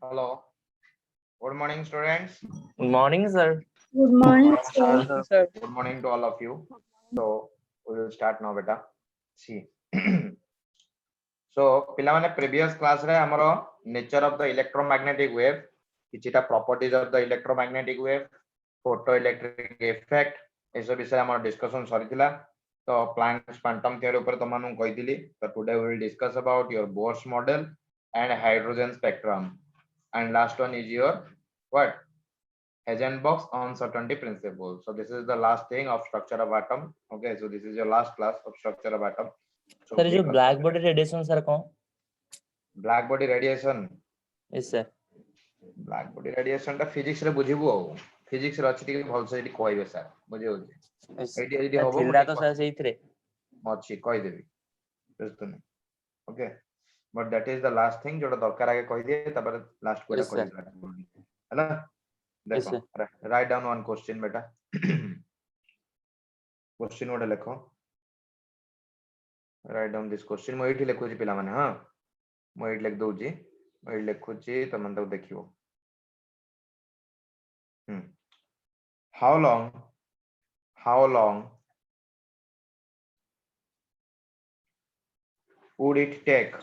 Hello. Good morning, students. Good morning, sir. Good morning, Sir. sir. Sir. Good morning to all of you. So we will start now, beta. See. So पिलामाने previous class रे हमरो nature of the electromagnetic wave, किछिटा properties of the electromagnetic wave, photoelectric effect एसो विषय हमर discussion सरिथिला. तो Planck's quantum theory ऊपर tamanu कहिथिली. So today we will discuss about your Bohr's model and hydrogen spectrum. And last one is your what? Heisenberg's uncertainty principle. So this is the last thing of structure of atom. Okay, so this is your last class of structure of atom. So Sir, जो black body radiation sir कौन? black body radiation. Yes, sir. Black body radiation टा physics रे बुझिबो. Physics रे अछि टिके भलसे eighty कहइबे sir. बुझियो. Eighty eighty होबो. थिलदा तो सर सेही थरे. अछि कहि देबी. बुझतो नै. Okay. But that is the last thing जोटा दरकार आगे कहि दिए तपर last कोटा Yes, sir. कहि हैला. Yes, देखो. Write down one question बेटा. Question ओडे लिखो. Write down this question. मैं एठी लिखुची पिला माने हां. मैं एठी लिख दउची. मैं एठी लिखुची त मन तक देखियो. How long would it take?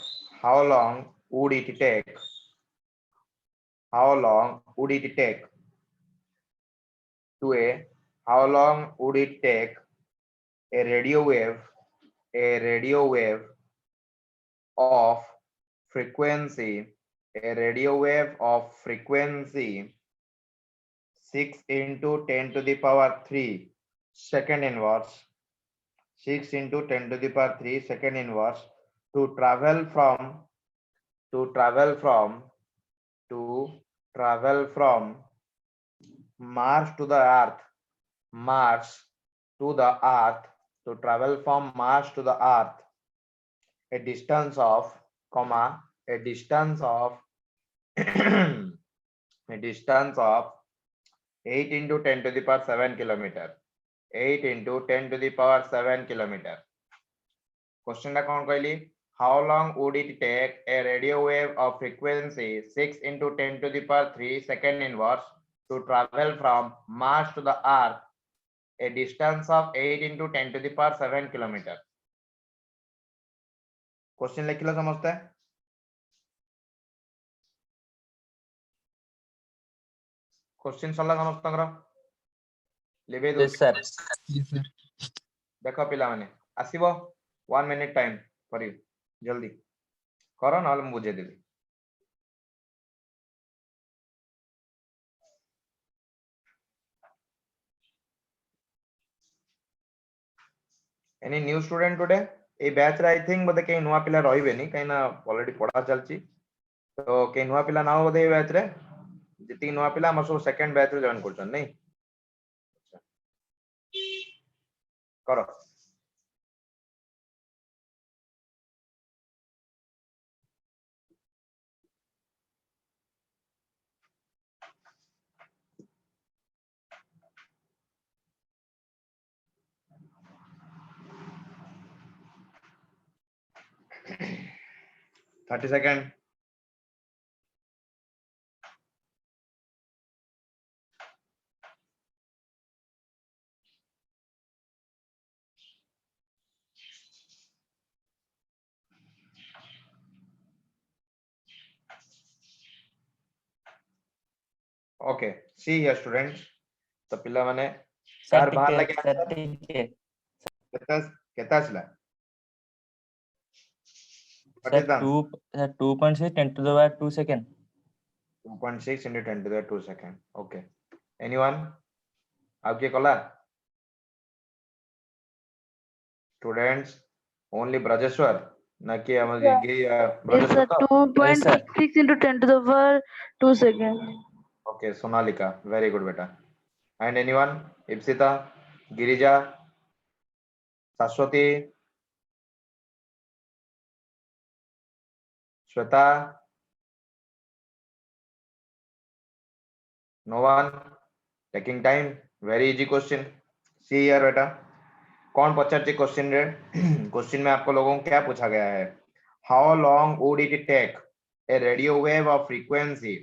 How long would it take? How long would it take to a how long would it take a radio wave of frequency 6 into 10 to the power 3 second inverse 6 into 10 to the power 3 second inverse to travel from Mars to the Earth a distance of a distance of 8 into 10 to the power 7 kilometer. 8 into 10 to the power 7 kilometer. Question टा कौन कहली? How long would it take a radio wave of frequency 6 into 10 to the power 3 second inverse to travel from Mars to the Earth a distance of 8 into 10 to the power 7 kilometer? Question लिखिला समझते हैं? Question सल्ला समझतंगरा? लिबे दो. Yes, sir. देखो पिला माने आसीबो 1 minute time for you. जल्दी करो ना हम बुझे देबी. Any new student today? ए बैच रे आई थिंक बदे के नुवा पिला रहिबे नी काई ना ऑलरेडी पढ़ा चलची. तो के नुवा पिला ना बदे ए बैच रे जति नुवा पिला हमर सब सेकंड बैच रे जॉइन करछन नहीं. करो. Thirty second. Okay, see here students. तो पिला माने Sir, बाहर लगे केता छला What is the 2.6 10 to the power 2 second. 2.6 into 10 to the 2 second. Okay. Anyone? आप के कला? Students only Brajeshwar. ना कि हमारे ये Yes, sir. 2.66 into 10 to the power 2 seconds. Okay, Sonalika, very good beta. And anyone? Ipsita, Girija, Sashwati, Shweta. No one taking time. Very easy question. See here beta. कौन पचार question रे? Question में आपको लोगों को क्या पूछा गया है? How long would it take? A radio wave of frequency,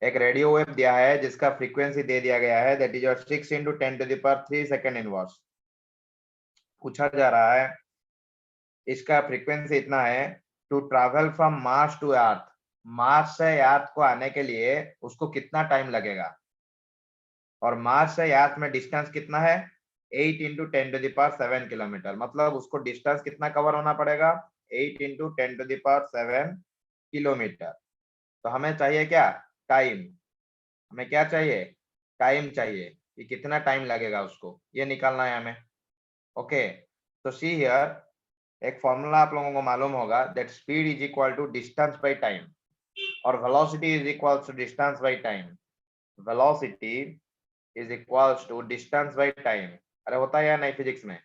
एक रेडियो वेव दिया है जिसका फ्रीक्वेंसी दे दिया गया है, that is your 6 × 10⁻³ second inverse. पूछा जा रहा है इसका फ्रीक्वेंसी इतना है, to travel from Mars to Earth, Mars से अर्थ को आने के लिए उसको कितना टाइम लगेगा, और मार्स से अर्थ में डिस्टेंस कितना है, 8 × 10⁻7 किलोमीटर। मतलब उसको डिस्टेंस कितना कवर होना पड़ेगा, 8 × 10⁻7 किलोमीटर। तो हमें चाहिए क्या, टाइम। हमें क्या चाहिए, टाइम चाहिए कि कितना टाइम लगेगा उसको, ये निकालना है हमें। ओके, तो सी हियर, एक फॉर्मूला आप लोगों को मालूम होगा, that speed is equal to distance by time, और velocity is equal to distance by time. Velocity is equals to distance by time. अरे होता है या नहीं फिजिक्स में?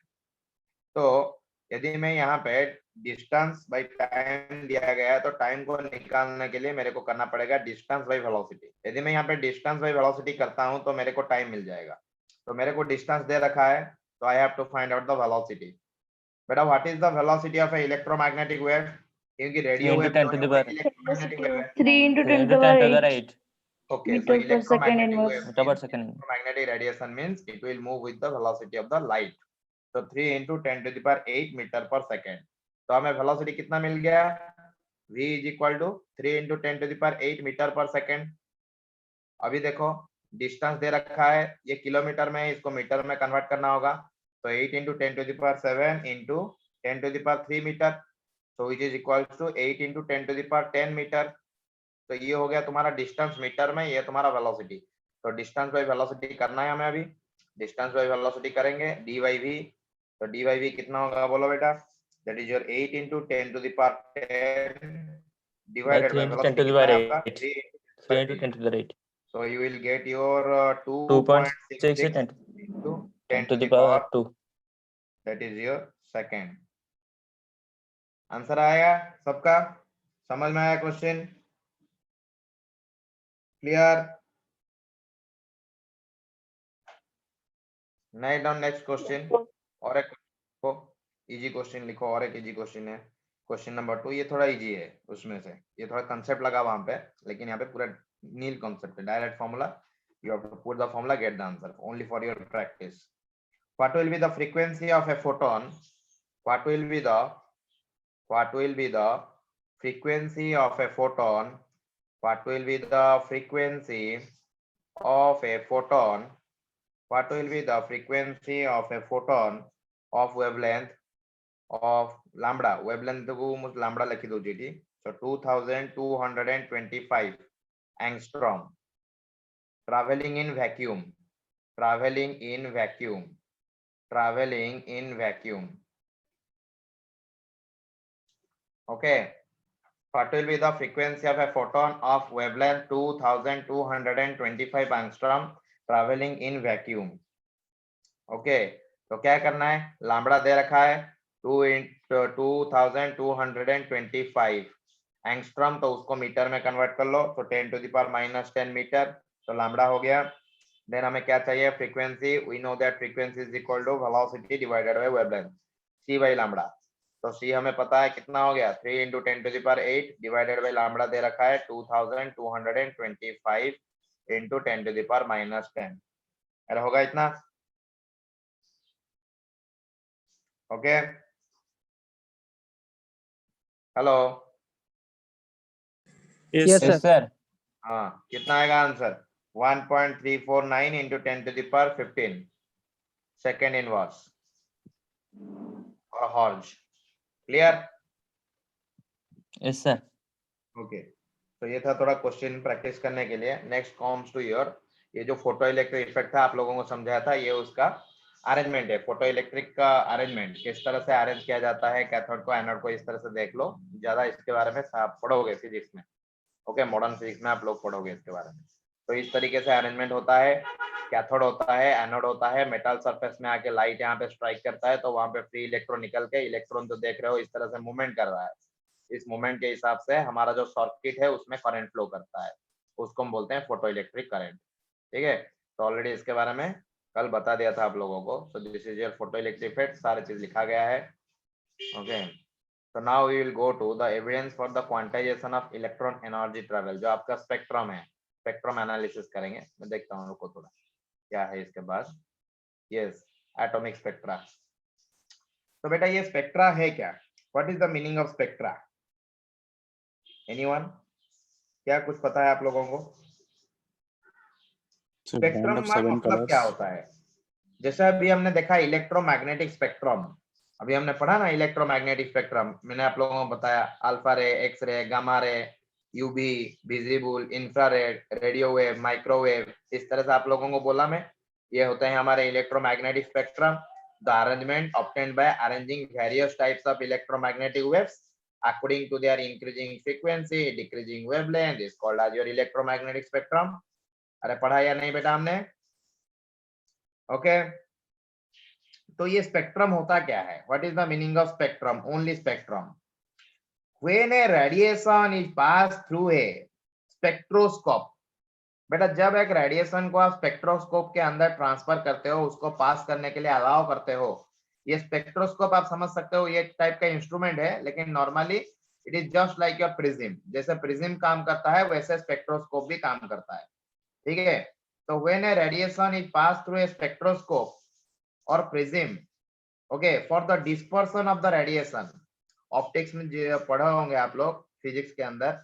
तो यदि मैं यहाँ पे डिस्टेंस बाय टाइम दिया गया है, तो टाइम को निकालने के लिए मेरे को करना पड़ेगा डिस्टेंस बाय वेलोसिटी। यदि मैं यहाँ पे डिस्टेंस बाय वेलोसिटी करता हूँ तो मेरे को टाइम मिल जाएगा। तो मेरे को डिस्टेंस दे रखा है, तो I have to find out the velocity. बेटा what is the velocity of a electromagnetic wave? क्योंकि 3 रेडियो वेव × 10 जो to है the वो power इलेक्ट्रोमैग्नेटिक वेव है। 3 × 3 × 10 to the 8 Okay, so meter per second electromagnetic inverse. wave meter per means second. electromagnetic radiation means it will move with the velocity of the light. So 3 × 10⁸ meter per second. तो हमें velocity कितना मिल गया? V is equal to 3 × 10⁸ meter per second. अभी देखो distance दे रखा है, ये kilometre में है, इसको मीटर में कन्वर्ट करना होगा। तो 8 × 10⁷ into 10⁻³ metre, so which is equals to 8 × 10⁻10 metre. तो ये हो गया तुम्हारा डिस्टेंस मीटर में, ये तुम्हारा वेलोसिटी। तो डिस्टेंस बाय वेलोसिटी करना है हमें। अभी डिस्टेंस बाय वेलोसिटी करेंगे, dy v। तो dy v कितना होगा बोलो बेटा? That is your 8 × 10⁻10 by divided 3 by × 10 velocity to the कितना power है आपका? 8 3 3 × 10 to the 8 So you will get your 2.6 2.66 10 into 10 to the power 2. that is your second। Answer आएगा सबका? समझ में आया question? Clear? Night down next question. और एक इजी क्वेश्चन लिखो, और एक इजी क्वेश्चन है, क्वेश्चन नंबर 2। ये थोड़ा इजी है, उसमें से ये थोड़ा कंसेप्ट लगा वहां पे, लेकिन यहाँ पे पूरा नील कंसेप्ट है, direct formula. You have to put the formula, get the answer, only for your practice. What will be the frequency of a photon? What will be the frequency of a photon? What will be the frequency of a photon? What will be the frequency of a photon of wavelength of lambda? Wavelength को मुझे lambda लिखी दो जी। So 2225 angstrom, traveling in vacuum, traveling in vacuum, traveling in vacuum. Okay. What will be the frequency of a photon of wavelength 2225 angstrom traveling in vacuum? Okay, तो क्या करना है? Lambda दे रखा है 2225 एंगस्ट्रॉम, तो उसको मीटर में कन्वर्ट कर लो, तो 10⁻⁻10 मीटर, तो लैम्बडा हो गया। देन हमें क्या चाहिए? Frequency. We know that frequency is equal to velocity divided by wavelength, c by lambda. तो c हमें पता है कितना हो गया, 3 × 10⁸ डिवाइडेड बाय लैम्बडा दे रखा है 2225 × 10⁻⁻10। अरे होगा इतना? Okay, hello. Yes sir. हाँ, कितना आएगा आंसर? 1.349 × 10⁻15 सेकेंड इनवर्स और Horde. Clear? Yes sir. Okay, तो ये था थोड़ा क्वेश्चन प्रैक्टिस करने के लिए। नेक्स्ट कम्स टू योर, ये जो फोटो इलेक्ट्रिक इफेक्ट था आप लोगों को समझाया था, ये उसका अरेंजमेंट है। फोटो इलेक्ट्रिक का अरेंजमेंट किस तरह से अरेंज किया जाता है, कैथोड को एनोड को, इस तरह से देख लो। ज्यादा इसके बारे में आप पढ़ोगे फिजिक्स में। ओके, मॉडर्न फिजिक्स में आप लोग पढ़ोगे इसके बारे में। तो इस तरीके से अरेंजमेंट होता है, कैथोड होता है, एनोड होता है, मेटल सरफेस में आके लाइट यहाँ पे स्ट्राइक करता है, तो वहां पे फ्री इलेक्ट्रॉन निकल के, इलेक्ट्रॉन जो देख रहे हो इस तरह से मूवमेंट कर रहा है। इस मूवमेंट के हिसाब से हमारा जो सर्किट है उसमें करंट फ्लो करता है, उसको हम बोलते हैं फोटो इलेक्ट्रिक करंट। ठीक है, तो ऑलरेडी इसके बारे में कल बता दिया था आप लोगों को। सो this is your photo electric effect, सारी चीज लिखा गया है। Okay, So now we will go to the evidence for the quantization of electron energy travel. जो आपका स्पेक्ट्रम है, स्पेक्ट्रम एनालिसिस करेंगे. मैं देखता हूँ रुको थोड़ा क्या है इसके बाद. Yes, atomic spectra. तो बेटा ये स्पेक्ट्रा है क्या? What is the meaning of spectra? Anyone? क्या कुछ पता है आप लोगों को? स्पेक्ट्रम का मतलब क्या होता है? जैसे अभी हमने देखा इलेक्ट्रोमैग्नेटिक स्पेक्ट्रम, अभी हमने पढ़ा ना इलेक्ट्रोमैग्नेटिक स्पेक्ट्रम. मैंने आप लोगों को बताया अल्फा रे, X ray, gamma ray, UV, visible, infrared, radio wave, microwave, इस तरह से आप लोगों को बोला मैं. ये होते हैं हमारे electromagnetic spectrum. The arrangement obtained by arranging various types of electromagnetic waves according to their increasing frequency, decreasing wavelength is called as your electromagnetic spectrum. अरे पढ़ा या नहीं बेटा हमने? ओके. तो ये स्पेक्ट्रम होता क्या है? What is the meaning of spectrum? Only spectrum. When a radiation is pass through a spectroscope. बेटा जब एक रेडिएशन को आप स्पेक्ट्रोस्कोप के अंदर ट्रांसफर करते हो, उसको पास करने के लिए अलाउ करते हो. ये स्पेक्ट्रोस्कोप आप समझ सकते हो, ये एक टाइप का इंस्ट्रूमेंट है, लेकिन normally it is just like your prism. जैसे प्रिज्म काम करता है वैसे स्पेक्ट्रोस्कोप भी काम करता है. ठीक है. तो when a radiation is pass through a spectroscope और prism, okay, for the dispersion of the radiation. Optics में जो पढ़ा होंगे आप लोग फिजिक्स के अंदर,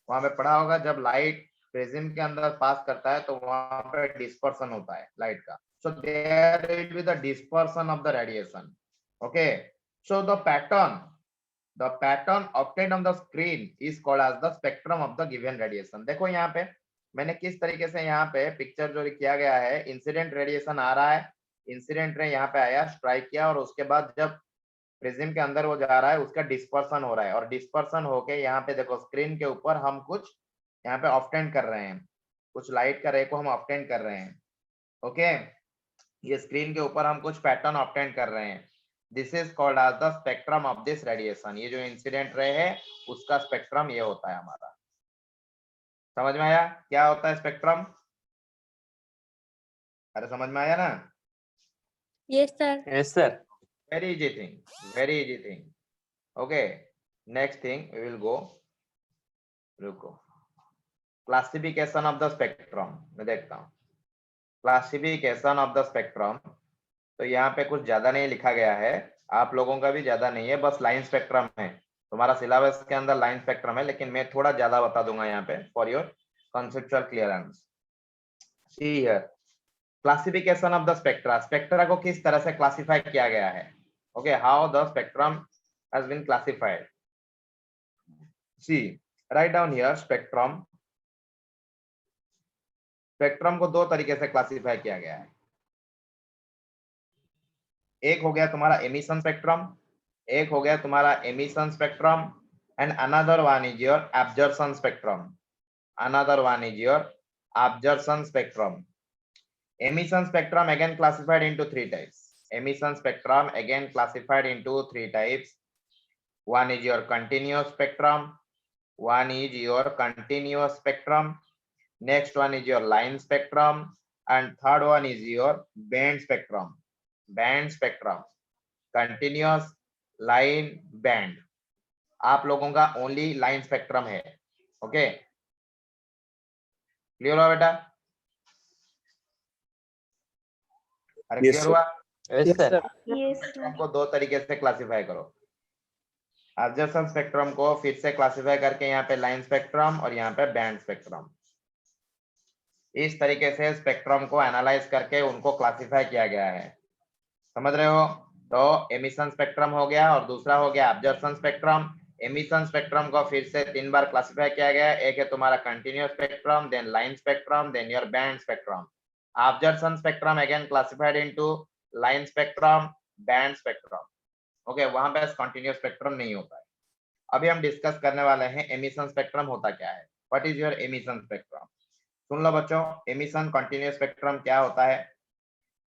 वहां पे पढ़ा होगा जब लाइट प्रिज्म के अंदर पास करता है तो वहां पे डिस्पर्सन होता है लाइट का. So there will be the dispersion of the radiation. Okay. So the pattern obtained on the screen is called as the spectrum of the given radiation. देखो यहाँ पे मैंने किस तरीके से यहाँ पे पिक्चर जो किया गया है, इंसिडेंट रेडिएशन आ रहा है, इंसिडेंट रे यहाँ पे आया, स्ट्राइक किया, और उसके बाद जब प्रिज्म के अंदर वो जा रहा है उसका डिस्पर्सन हो रहा है, और डिस्पर्सन होके यहाँ पे देखो स्क्रीन के ऊपर हम कुछ यहाँ पे ऑब्टेन कर रहे हैं, कुछ लाइट का रे को हम ऑब्टेन कर रहे हैं. ओके. ये स्क्रीन के ऊपर हम कुछ पैटर्न ऑब्टेन कर रहे हैं. This is called as the spectrum of this radiation. ये जो इंसिडेंट रे है उसका स्पेक्ट्रम ये होता है हमारा. समझ में आया क्या होता है स्पेक्ट्रम? अरे समझ में आया ना? Yes, sir. Yes, sir. Very easy thing. Very easy thing. Okay. Next thing we will go. रुको. क्लासिफिकेशन ऑफ द स्पेक्ट्रम मैं देखता हूँ. Classification of the spectrum. तो यहाँ पे कुछ ज्यादा नहीं लिखा गया है, आप लोगों का भी ज्यादा नहीं है, बस लाइन स्पेक्ट्रम है. तुम्हारा सिलेबस के अंदर लाइन स्पेक्ट्रम है, लेकिन मैं थोड़ा ज्यादा बता दूंगा यहाँ पे for your conceptual clearance. See here. Classification of the spectra. Spectra को किस तरह से क्लासिफाई किया गया है? Okay, how the spectrum has been classified. See, write down here spectrum. Spectrum को दो तरीके से क्लासिफाई किया गया है. एक हो गया तुम्हारा एमिशन स्पेक्ट्रम, एक हो गया तुम्हारा emission spectrum, and another one is your absorption spectrum. Another one is your absorption spectrum. Emission spectrum again classified into three types. Emission spectrum again classified into three types. One is your continuous spectrum. One is your continuous spectrum. Next one is your line spectrum. And third one is your band spectrum. Band spectrum. Continuous, line, band. आप लोगों का only line spectrum है. Okay. Clear हुआ बेटा? अरे clear हुआ? Yes, sir. Yes, हमको दो तरीके से क्लासिफाई करो. एब्जॉर्प्शन स्पेक्ट्रम को फिर से क्लासिफाई करके यहाँ पे लाइन स्पेक्ट्रम और यहाँ पे बैंड स्पेक्ट्रम. इस तरीके से स्पेक्ट्रम को एनालाइज करके उनको क्लासिफाई किया गया है. समझ रहे हो? तो एमिशन स्पेक्ट्रम हो गया और दूसरा हो गया एब्जॉर्प्शन स्पेक्ट्रम. एमिशन स्पेक्ट्रम को फिर से 3 बार क्लासिफाई किया गया. एक है तुम्हारा continuous spectrum, then line spectrum, then your band spectrum. Absorption spectrum again classified into line spectrum, band spectrum. Okay, वहां पे continuous spectrum नहीं होता है. अभी हम डिस्कस करने वाले हैं emission spectrum होता क्या है. What is your emission spectrum? सुन लो बच्चों, emission continuous spectrum क्या होता है?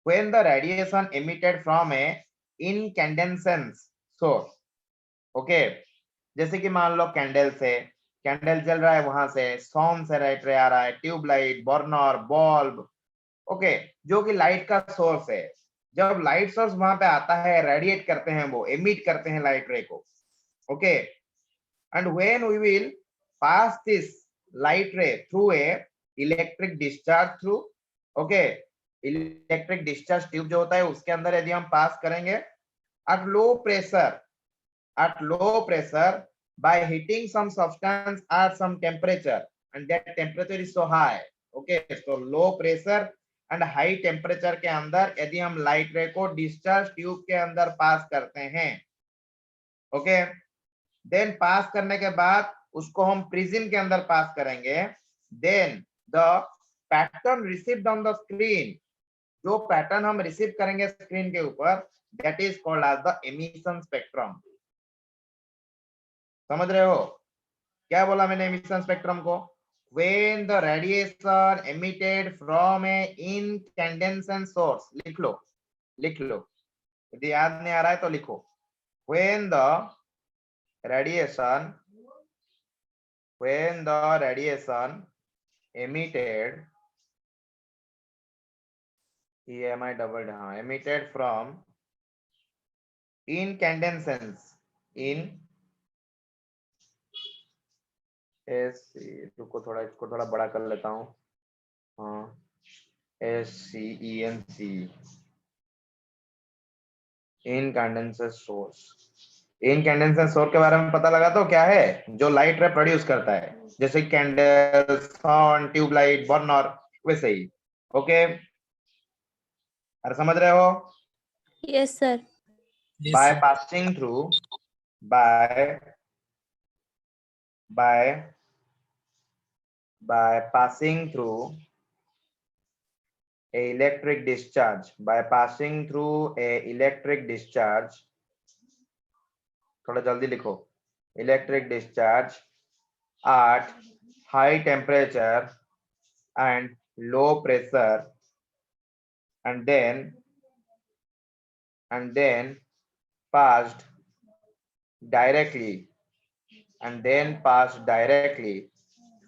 When the radiation emitted from a incandescent source, okay, जैसे कि मान लो कैंडल से, कैंडल जल रहा है, वहां से सॉन से लाइट रे आ रहा है, ट्यूबलाइट, बर्नर, बल्ब, ओके, जो कि लाइट का सोर्स है. जब लाइट सोर्स वहां पे आता है, रेडिएट करते हैं, वो एमिट करते हैं लाइट रे को. Okay, and when we will pass this light ray through a electric discharge through, okay, electric discharge tube जो होता है उसके अंदर यदि हम पास करेंगे at low pressure by hitting some substance at some temperature, and that temperature is so high. Okay, so low pressure and high temperature के अंदर यदि हम लाइट रे को डिस्चार्ज ट्यूब के अंदर पास करते हैं, ओके, देन पास करने के बाद उसको हम प्रिज्म के अंदर पास करेंगे, then the pattern received on the screen, जो पैटर्न हम रिसीव करेंगे स्क्रीन के ऊपर, that is called as the emission spectrum. समझ रहे हो क्या बोला मैंने एमिशन स्पेक्ट्रम को? When the radiation emitted from a incandescent source, लिख लो यदि याद नहीं आ रहा है तो लिखो, when the radiation emitted, emitted from incandescence, रुको थोड़ा इसको थोड़ा बड़ा कर लेता हूँ, हाँ, SCENC, इनकैंडेंसेंट सोर्स। इनकैंडेंसेंट सोर्स के बारे में पता लगा तो क्या है? जो लाइट रे प्रोड्यूस करता है, जैसे कैंडल, सन, ट्यूबलाइट, बर्नर, वैसे ही। ओके, अरे समझ रहे हो? Yes sir. by passing through by passing through a electric discharge, थोड़ा जल्दी लिखो, electric discharge at high temperature and low pressure, and then passed directly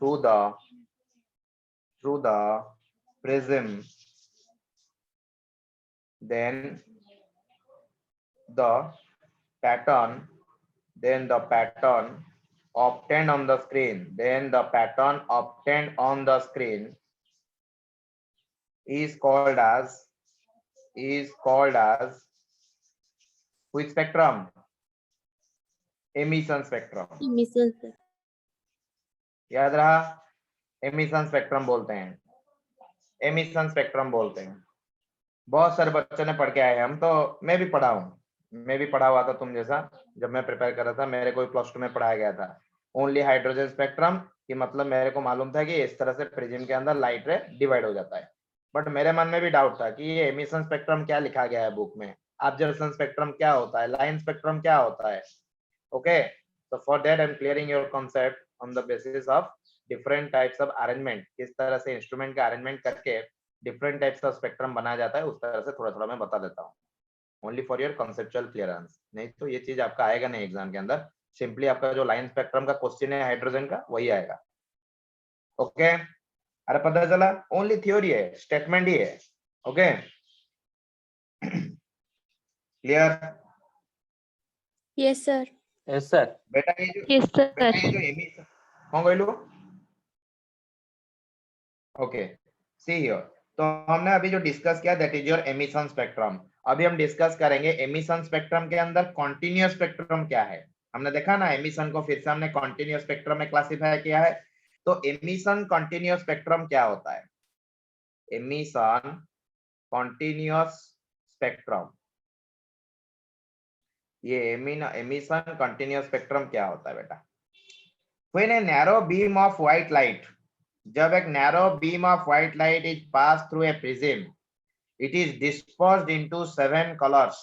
through the prism, then the pattern obtained on the screen, is called as which spectrum? Emission spectrum। Emission sir. याद रहा, emission spectrum बोलते हैं, बहुत सारे बच्चों ने पढ़ के आए, हम तो, मैं भी पढ़ा हुआ था तुम जैसा, जब मैं प्रिपेयर कर रहा था मेरे को प्लस 2 में पढ़ाया गया था ओनली हाइड्रोजन स्पेक्ट्रम, कि मतलब मेरे को मालूम था कि इस तरह से प्रिज्म के अंदर लाइट रे डिवाइड हो जाता है, बट मेरे मन में भी डाउट था कि ये एमिशन स्पेक्ट्रम क्या लिखा गया है बुक में, ऑब्जर्वेशन स्पेक्ट्रम क्या होता है, लाइन स्पेक्ट्रम क्या होता है। Okay, so for that I'm clearing your concept on the basis of different types of arrangement, किस तरह से इंस्ट्रूमेंट का अरेंजमेंट करके डिफरेंट टाइप्स ऑफ स्पेक्ट्रम बनाया जाता है, उस तरह से थोड़ा मैं बता देता हूँ, only for your conceptual clearance, नहीं तो ये चीज आपका आएगा नहीं एग्जाम के अंदर, सिंपली आपका जो लाइन स्पेक्ट्रम का क्वेश्चन है हाइड्रोजन का वही आएगा। ओके, अरे पता चला, ओनली थ्योरी है, स्टेटमेंट ही है। Okay, clear? Yes sir. Yes sir. बेटा ये Yes, sir. जो एमिशन कौन गइलो? ओके, सी हियर, तो हमने अभी जो डिस्कस किया that is your emission spectrum. अभी हम डिस्कस करेंगे एमिशन स्पेक्ट्रम के अंदर कॉन्टिन्यूअस स्पेक्ट्रम क्या है। हमने देखा ना एमिशन को फिर से हमने कॉन्टिन्यूअस स्पेक्ट्रम में क्लासिफाई किया है, तो एमिशन कॉन्टिन्यूअस स्पेक्ट्रम क्या होता है? एमिशन कॉन्टिन्यूअस स्पेक्ट्रम, ये एमिशन कॉन्टिन्यूअस स्पेक्ट्रम क्या होता है बेटा? When a narrow beam of white light, जब एक narrow beam of white light is passed through a prism, it is dispersed into 7 colors,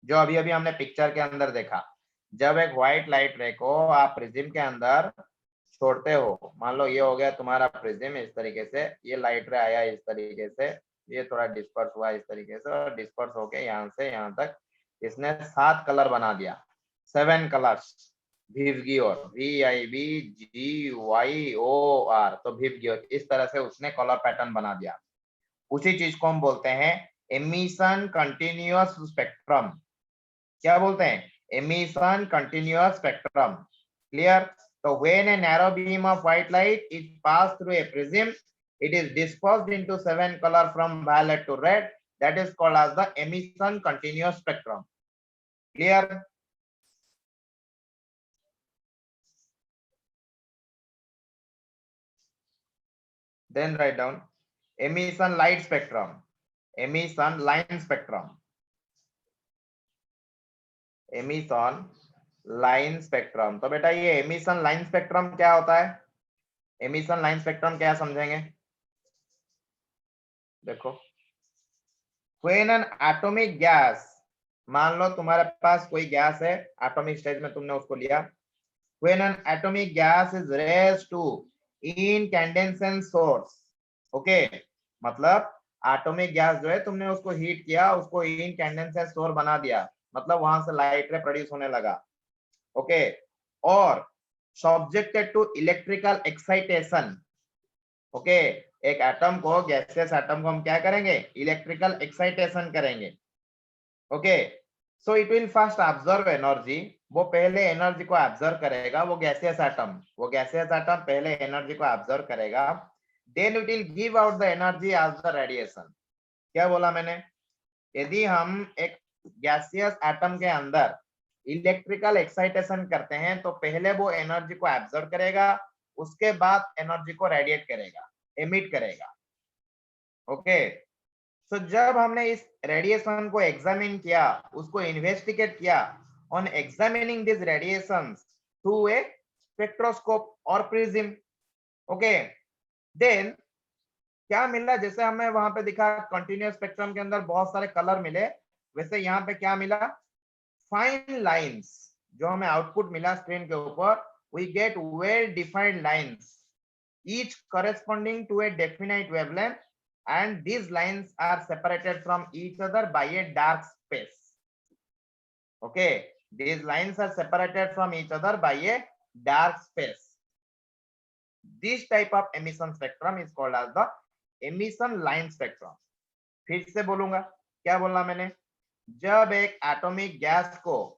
जो अभी हमने पिक्चर के अंदर देखा, जब एक व्हाइट लाइट रे को आप प्रिज्म के अंदर छोड़ते हो, मान लो ये हो गया तुम्हारा प्रिज्म, इस तरीके से ये लाइट रे आया, इस तरीके से ये थोड़ा डिस्पर्स हुआ इस तरीके से, और डिस्पर्स होके यहाँ से यहाँ तक इसने 7 कलर बना दिया, 7 कलर्स, विवगियोर, VIVGYOR, तो विवगियोर, इस तरह से उसने कलर पैटर्न बना दिया। उसी चीज को हम बोलते हैं एमिशन कंटिन्यूअस स्पेक्ट्रम। क्या बोलते हैं? emission continuous spectrum. Clear? So when a narrow beam of white light is passed through a prism, it is dispersed into 7 color from violet to red. That is called as the emission continuous spectrum. Clear? Then write down emission light spectrum. Emission line spectrum. Emission line spectrum. तो बेटा ये emission line spectrum क्या होता है? Emission line spectrum क्या समझेंगे? देखो, when an atomic gas, मान लो तुम्हारे पास कोई गैस है, एटॉमिक स्टेज में तुमने उसको लिया. When an atomic gas is raised to incandescent source, okay, मतलब एटॉमिक गैस जो है तुमने उसको हीट किया, उसको incandescent सोर्स बना दिया, मतलब वहां से लाइट रे प्रोड्यूस होने लगा. ओके, और subjected to electrical excitation. Okay, एक एटम को, गैसियस एटम को हम क्या करेंगे? इलेक्ट्रिकल एक्साइटेशन करेंगे. Okay, so it will first observe energy. वो पहले एनर्जी को ऑब्जर्व करेगा, वो गैसियस एटम पहले एनर्जी को ऑब्जर्व करेगा. Then it will give out the energy as the radiation. क्या बोला मैंने? यदि हम एक गैसियस एटम के अंदर इलेक्ट्रिकल एक्साइटेशन करते हैं तो पहले वो एनर्जी को ऑब्जर्व करेगा, उसके बाद एनर्जी को रेडिएट करेगा, एमिट करेगा. ओके, सो जब हमने इस रेडिएशन को एग्जामिन किया, उसको इन्वेस्टिगेट किया, on examining this radiations through a spectroscope और प्रिज्म. ओके, देन क्या मिला? जैसे हमें वहां पे दिखा कंटिन्यूअस स्पेक्ट्रम के अंदर बहुत सारे कलर मिले, वैसे यहाँ पे क्या मिला? Fine lines. जो हमें आउटपुट मिला स्क्रीन के ऊपर, we get well defined lines, each corresponding to a definite wavelength, and these lines are separated from each other by a dark space. Okay, these lines are separated from each other by a dark space. This type of emission spectrum is called as the emission line spectrum. फिर से बोलूंगा, क्या बोलना मैंने? जब एक atomic gas को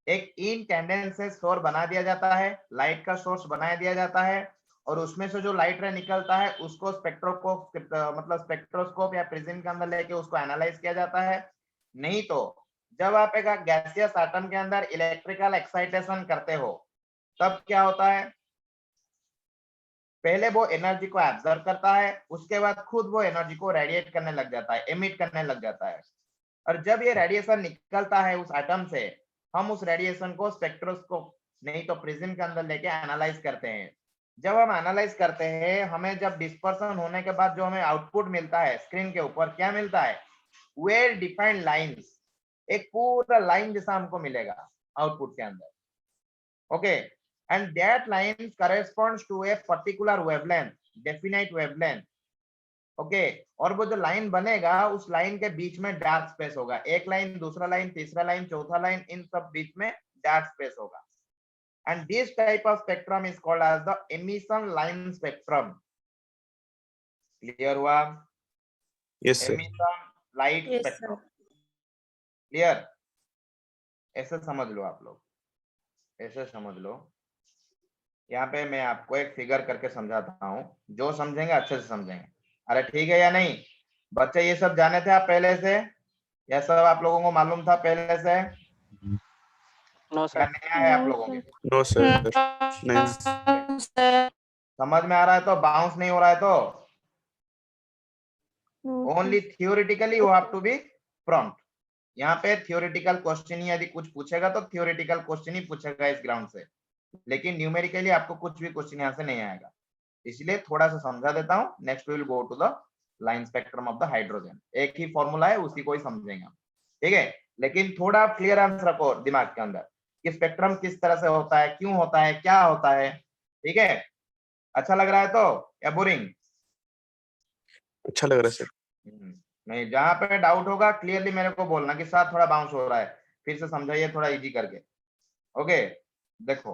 एक इनकैंडेंसेंट सोर्स बना दिया जाता है, लाइट का सोर्स बनाया दिया जाता है, और उसमें से जो लाइट रे निकलता है उसको स्पेक्ट्रोस्कोप या प्रिज्म के अंदर लेके उसको एनालाइज किया जाता है. नहीं तो जब आप एक गैसियस एटम के अंदर इलेक्ट्रिकल एक्साइटेशन करते हो, तब क्या होता है? पहले वो एनर्जी को एब्जॉर्ब करता है, उसके बाद खुद वो एनर्जी को रेडिएट करने लग जाता है, एमिट करने लग जाता है. और जब ये रेडिएशन निकलता है उस एटम से, हम उस रेडिएशन को स्पेक्ट्रोस्कोप नहीं तो प्रिज्म के अंदर लेके एनालाइज करते हैं. जब हम एनालाइज करते हैं, हमें जब डिस्पर्सन होने के बाद जो हमें आउटपुट मिलता है स्क्रीन के ऊपर, क्या मिलता है? Well defined lines. एक पूरा लाइन जैसा हमको मिलेगा आउटपुट के अंदर. Okay, and that line corresponds to a particular wavelength, definite wavelength. Okay, और वो जो लाइन बनेगा, उस लाइन के बीच में डार्क स्पेस होगा. एक लाइन, दूसरा लाइन, तीसरा लाइन, चौथा लाइन, इन सब बीच में डार्क स्पेस होगा. And this type of spectrum is called as the emission line spectrum. Clear हुआ? Yes, sir. Emission light Yes, spectrum. sir. Clear? ऐसे समझ लो आप लोग, ऐसे समझ लो. यहाँ पे मैं आपको एक फिगर करके समझाता हूँ, जो समझेंगे अच्छे से समझेंगे. अरे ठीक है या नहीं? बच्चे ये सब जाने थे आप पहले से? यह सब आप लोगों को मालूम था पहले से? नो क्या सर. नया है आप लोगों के? No, sir. नहीं. समझ में आ रहा है तो? बाउंस नहीं हो रहा है तो? Only theoretically you have to be prompt. यहाँ पे थियोरेटिकल क्वेश्चन ही यदि कुछ पूछेगा तो थियोरेटिकल क्वेश्चन ही पूछेगा इस ग्राउंड से, लेकिन न्यूमेरिकली आपको कुछ भी क्वेश्चन यहाँ से नहीं आएगा. इसलिए थोड़ा सा समझा देता हूँ. Next will go to the line spectrum of the hydrogen. एक ही फॉर्मूला है, उसी को ही समझेंगे हम. ठीक है, लेकिन थोड़ा क्लियर आंसर रखो दिमाग के अंदर कि स्पेक्ट्रम किस तरह से होता है, क्यों होता है, क्या होता है. ठीक है, अच्छा लग रहा है तो या बोरिंग? अच्छा लग रहा है, सर. नहीं, जहां पे डाउट होगा क्लियरली मेरे को बोलना कि सर थोड़ा बाउंस हो रहा है, फिर से समझाइए थोड़ा इजी करके. ओके, देखो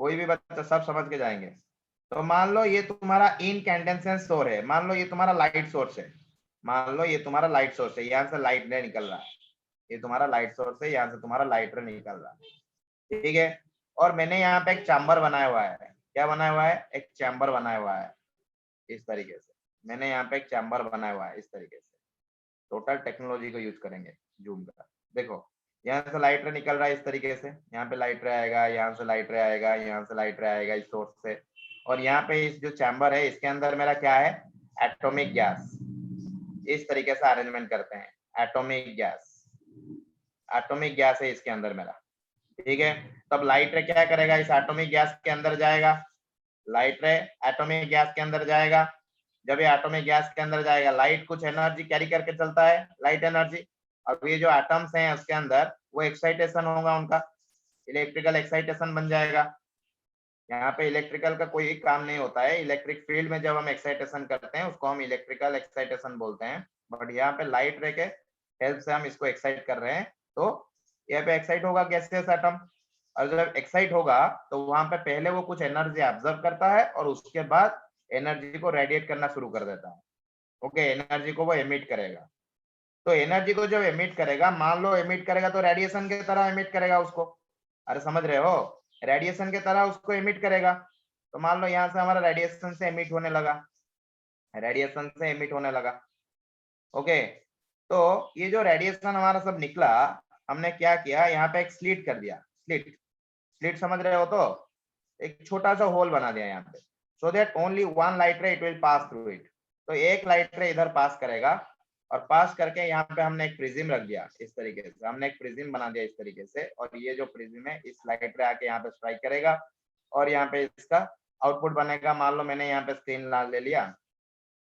कोई भी बच्चा सब समझ के जाएंगे. तो मान लो ये तुम्हारा इनकैंडेसेंट सोर्स है, मान लो ये तुम्हारा लाइट सोर्स है, मान लो ये तुम्हारा लाइट सोर्स है, यहाँ से लाइट नहीं निकल रहा है. ये तुम्हारा लाइट सोर्स है, यहाँ से तुम्हारा लाइट रे निकल रहा है, ठीक है। और मैंने यहाँ पे एक चैम्बर बनाया हुआ है, क्या बनाया हुआ है, एक चैम्बर बनाया हुआ है इस तरीके से। मैंने यहाँ पे एक चैम्बर बनाया हुआ है इस तरीके से। टोटल टेक्नोलॉजी को यूज करेंगे जूम का। देखो यहाँ से लाइट रे निकल रहा है इस तरीके से, यहाँ पे लाइट रे आएगा, यहाँ से लाइट रे आएगा, यहाँ से लाइट रे आएगा इस सोर्स से। और यहाँ पे इस जो चैम्बर है इसके अंदर मेरा क्या है, एटॉमिक गैस। इस तरीके से अरेंजमेंट करते हैं, एटॉमिक गैस, एटॉमिक गैस है इसके अंदर मेरा, ठीक है। तब लाइट रे क्या करेगा, इस एटॉमिक गैस के अंदर जाएगा, लाइट रे एटॉमिक गैस के अंदर जाएगा। जब ये एटॉमिक गैस के अंदर जाएगा, लाइट कुछ एनर्जी कैरी करके चलता है, लाइट एनर्जी। अब ये जो एटम्स हैं उसके अंदर वो एक्साइटेशन होगा, उनका इलेक्ट्रिकल एक्साइटेशन बन जाएगा। यहाँ पे इलेक्ट्रिकल का कोई काम नहीं होता है, इलेक्ट्रिक फील्ड में जब हम एक्साइटेशन करते हैं उसको हम इलेक्ट्रिकल एक्साइटेशन बोलते हैं। बट यहाँ पे लाइट रे के हेल्प से हम इसको एक्साइट कर रहे हैं, तो यहाँ पे एक्साइट होगा गैसियस एटम। और जब एक्साइट होगा तो वहां पे पहले वो कुछ एनर्जी ऑब्जर्व करता है और उसके बाद एनर्जी को रेडिएट करना शुरू कर देता है। ओके, एनर्जी को वो एमिट करेगा। तो एनर्जी को जब एमिट करेगा, मान लो एमिट करेगा तो रेडिएशन की तरह एमिट करेगा उसको। अरे समझ रहे हो, रेडिएशन की तरह उसको एमिट करेगा। तो मान लो यहाँ से हमारा रेडिएशन से एमिट होने लगा, रेडिएशन से एमिट होने लगा। ओके, तो ये जो रेडिएशन हमारा सब निकला, हमने क्या किया, यहाँ पे एक स्लिट कर दिया। स्लिट, स्लिट समझ रहे हो, तो एक छोटा सा होल बना दिया यहाँ पे, so that only one light रे it will pass through it. तो एक लाइट रे इधर पास करेगा, और पास करके यहाँ पे हमने एक प्रिज्म रख दिया इस तरीके से, हमने एक प्रिज्म बना दिया इस तरीके से। और ये जो प्रिज्म है इस लाइट रे आके यहाँ पे स्ट्राइक करेगा और यहाँ पे इसका आउटपुट बनेगा। मान लो मैंने यहाँ पे स्क्रीन ले लिया,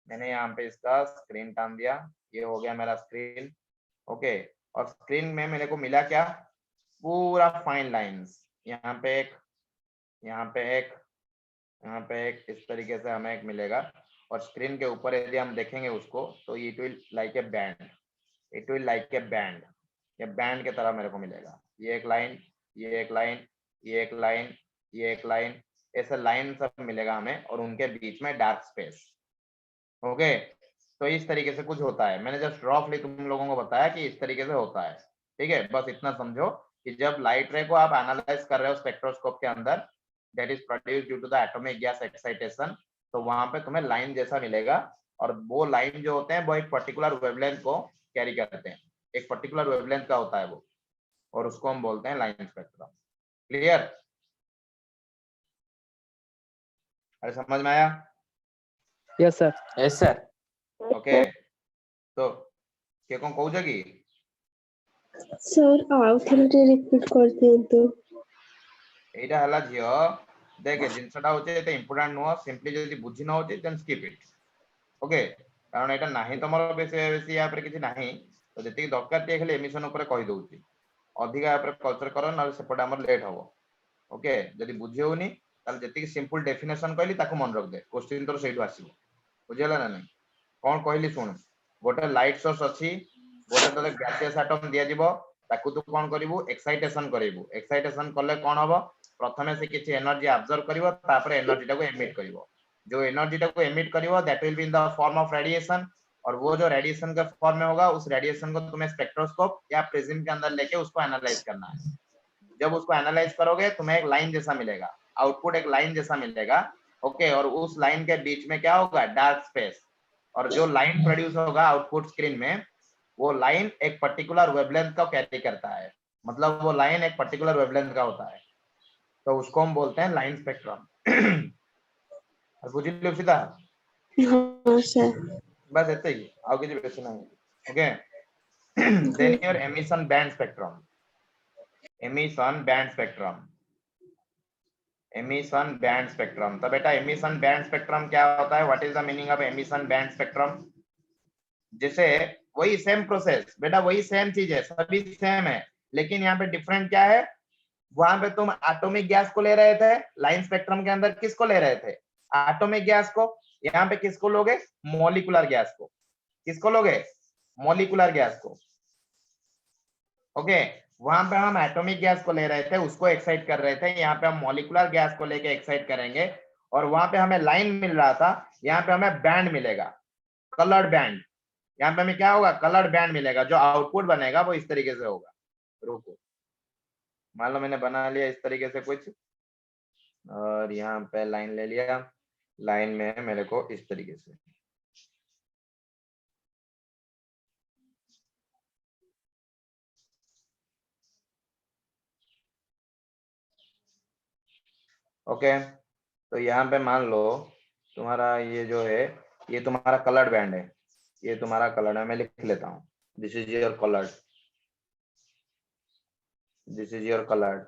मैंने यहाँ पे इसका स्क्रीन टान दिया, ये हो गया मेरा स्क्रीन। ओके, और स्क्रीन में मेरे को मिला क्या, पूरा फाइन लाइंस, यहाँ पे एक, यहाँ पे एक, यहाँ पे एक, इस तरीके से हमें एक मिलेगा। और स्क्रीन के ऊपर यदि हम देखेंगे उसको तो it will like A band, it will like A band, ये बैंड की तरह मेरे को मिलेगा। ये एक लाइन, ये एक लाइन, ये एक लाइन, ये एक लाइन, ऐसे लाइन सब मिलेगा हमें, और उनके बीच में डार्क स्पेस। ओके, तो इस तरीके से कुछ होता है। मैंने जस्ट रफली तुम लोगों को बताया कि इस तरीके से होता है, ठीक है। बस इतना समझो कि जब लाइट रे को आप एनालाइज कर रहे हो स्पेक्ट्रोस्कोप के अंदर, that is produced due to the atomic gas excitation, तो वहां पे तुम्हें लाइन जैसा मिलेगा। और वो लाइन जो होते हैं वो एक पर्टिकुलर वेवलेंथ को कैरी करते हैं, एक पर्टिकुलर वेवलेंथ का होता है वो, और उसको हम बोलते हैं लाइन स्पेक्ट्रम। क्लियर? अरे समझ में आया? Yes sir. Yes sir. Okay, तो के कौन कहू कि सर आउ थोड़ा रिपीट कर दियंतु। एटा हला झियो, देखे जिनसटा होचे एटा इंपोर्टेंट नो, सिंपली जदी बुझी न होचे देन स्किप इट। ओके, कारण एटा नाही तमरो बेसी या पर किछि नाही, तो जति दरकार ते खाली एमिशन ऊपर कहि दउची, अधिका या पर कल्चर करो न सेपट हमर लेट हबो। ओके, जदी बुझी होनी ताल जति सिंपल डेफिनेशन कहली ताको मन रख दे, क्वेश्चन तोर सेइठो आसीबो। बुझियला ना नहीं? कोन कहली सुन, गोटे लाइट सोर्स अछि, गोटे तले गैसियस एटम दिया जिवो, ताकू तू कोन करिवु, एक्साइटेशन करिवु। एक्साइटेशन करले कोन हबो, प्रथमे से किछि एनर्जी ऑब्जर्व करिवो, तापर एनर्जी टाको एमिट करिवो। जो एनर्जी टाको एमिट करिवो that will be in the form of radiation, और वो जो रेडिएशन के फॉर्म में होगा उस रेडिएशन को तुम्हें स्पेक्ट्रोस्कोप या प्रिज्म के अंदर लेके उसको एनालाइज करना है। जब उसको एनालाइज करोगे तुम्हें एक लाइन जैसा मिलेगा, आउटपुट एक लाइन जैसा मिलेगा। ओके, और उस लाइन के बीच में क्या होगा, डार्क स्पेस। और जो लाइन प्रोड्यूस होगा आउटपुट स्क्रीन में, वो लाइन एक पर्टिकुलर वेवलेंथ का कैरी करता है, मतलब वो लाइन एक पर्टिकुलर वेवलेंथ का होता है, तो उसको हम बोलते हैं लाइन स्पेक्ट्रम। बुझी लो सीधा? हाँ सर। बस इतना ही, आगे जो बेसी नहीं। Okay, then your emission band spectrum, emission band spectrum, emission band spectrum. तो बेटा एमिशन बैंड स्पेक्ट्रम क्या होता है, what is the meaning of emission band spectrum? जैसे वही सेम प्रोसेस बेटा, वही सेम चीज है, सभी सेम है, लेकिन यहाँ पे डिफरेंट क्या है, वहां पे तुम एटॉमिक गैस को ले रहे थे, लाइन स्पेक्ट्रम के अंदर किसको ले रहे थे, एटॉमिक गैस को। यहाँ पे किसको लोगे, मॉलिक्यूलर गैस को। किसको लोगे, मॉलिक्यूलर गैस को। ओके, वहां पे हम एटॉमिक गैस को ले रहे थे, उसको एक्साइट कर रहे थे, यहाँ पे हम मॉलिक्यूलर गैस को लेके एक्साइट करेंगे, और वहां पे हमें लाइन मिल रहा था, यहाँ पे हमें बैंड मिलेगा, कलर्ड बैंड। यहाँ पे हमें क्या होगा, कलर्ड बैंड मिलेगा, जो आउटपुट बनेगा वो इस तरीके से होगा। रुको, मान लो मैंने बना लिया इस तरीके से कुछ, और यहाँ पे लाइन ले लिया, लाइन में है मेरे को इस तरीके से। ओके, तो यहाँ पे मान लो तुम्हारा ये जो है, ये तुम्हारा कलर्ड बैंड है, ये तुम्हारा कलर्ड है, मैं लिख लेता हूँ, this is your coloured, this is your coloured,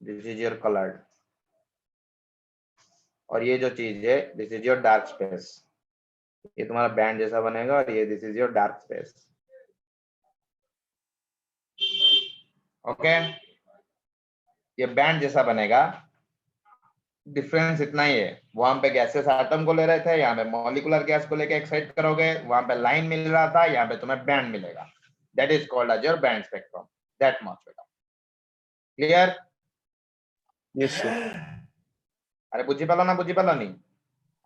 this is your coloured, और ये जो चीज है this is your dark space, ये तुम्हारा बैंड जैसा बनेगा, और ये this is your dark space. Okay, ये बैंड जैसा बनेगा, डिफरेंस इतना ही है, वहां पे गैसेस एटम को ले रहे थे, यहाँ पे मॉलिक्यूलर गैस को लेके एक्साइट करोगे, वहां पे लाइन मिल रहा था, यहाँ पे तुम्हें बैंड मिलेगा, that is called as your band spectrum, that much बेटा। क्लियर? Yes, sir. अरे बुझी पालो ना, बुझी पालो नहीं?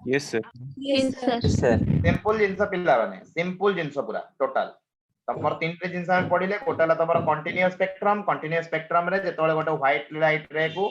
Yes, sir. Yes, sir. Simple जिनस पिलाने, सिंपल जिनस पूरा टोटल तमर तीनटे जिनस हम पढिले, टोटल तमर कंटीन्यूअस स्पेक्ट्रम रे जेतोळे गोटे व्हाइट लाइट रे को,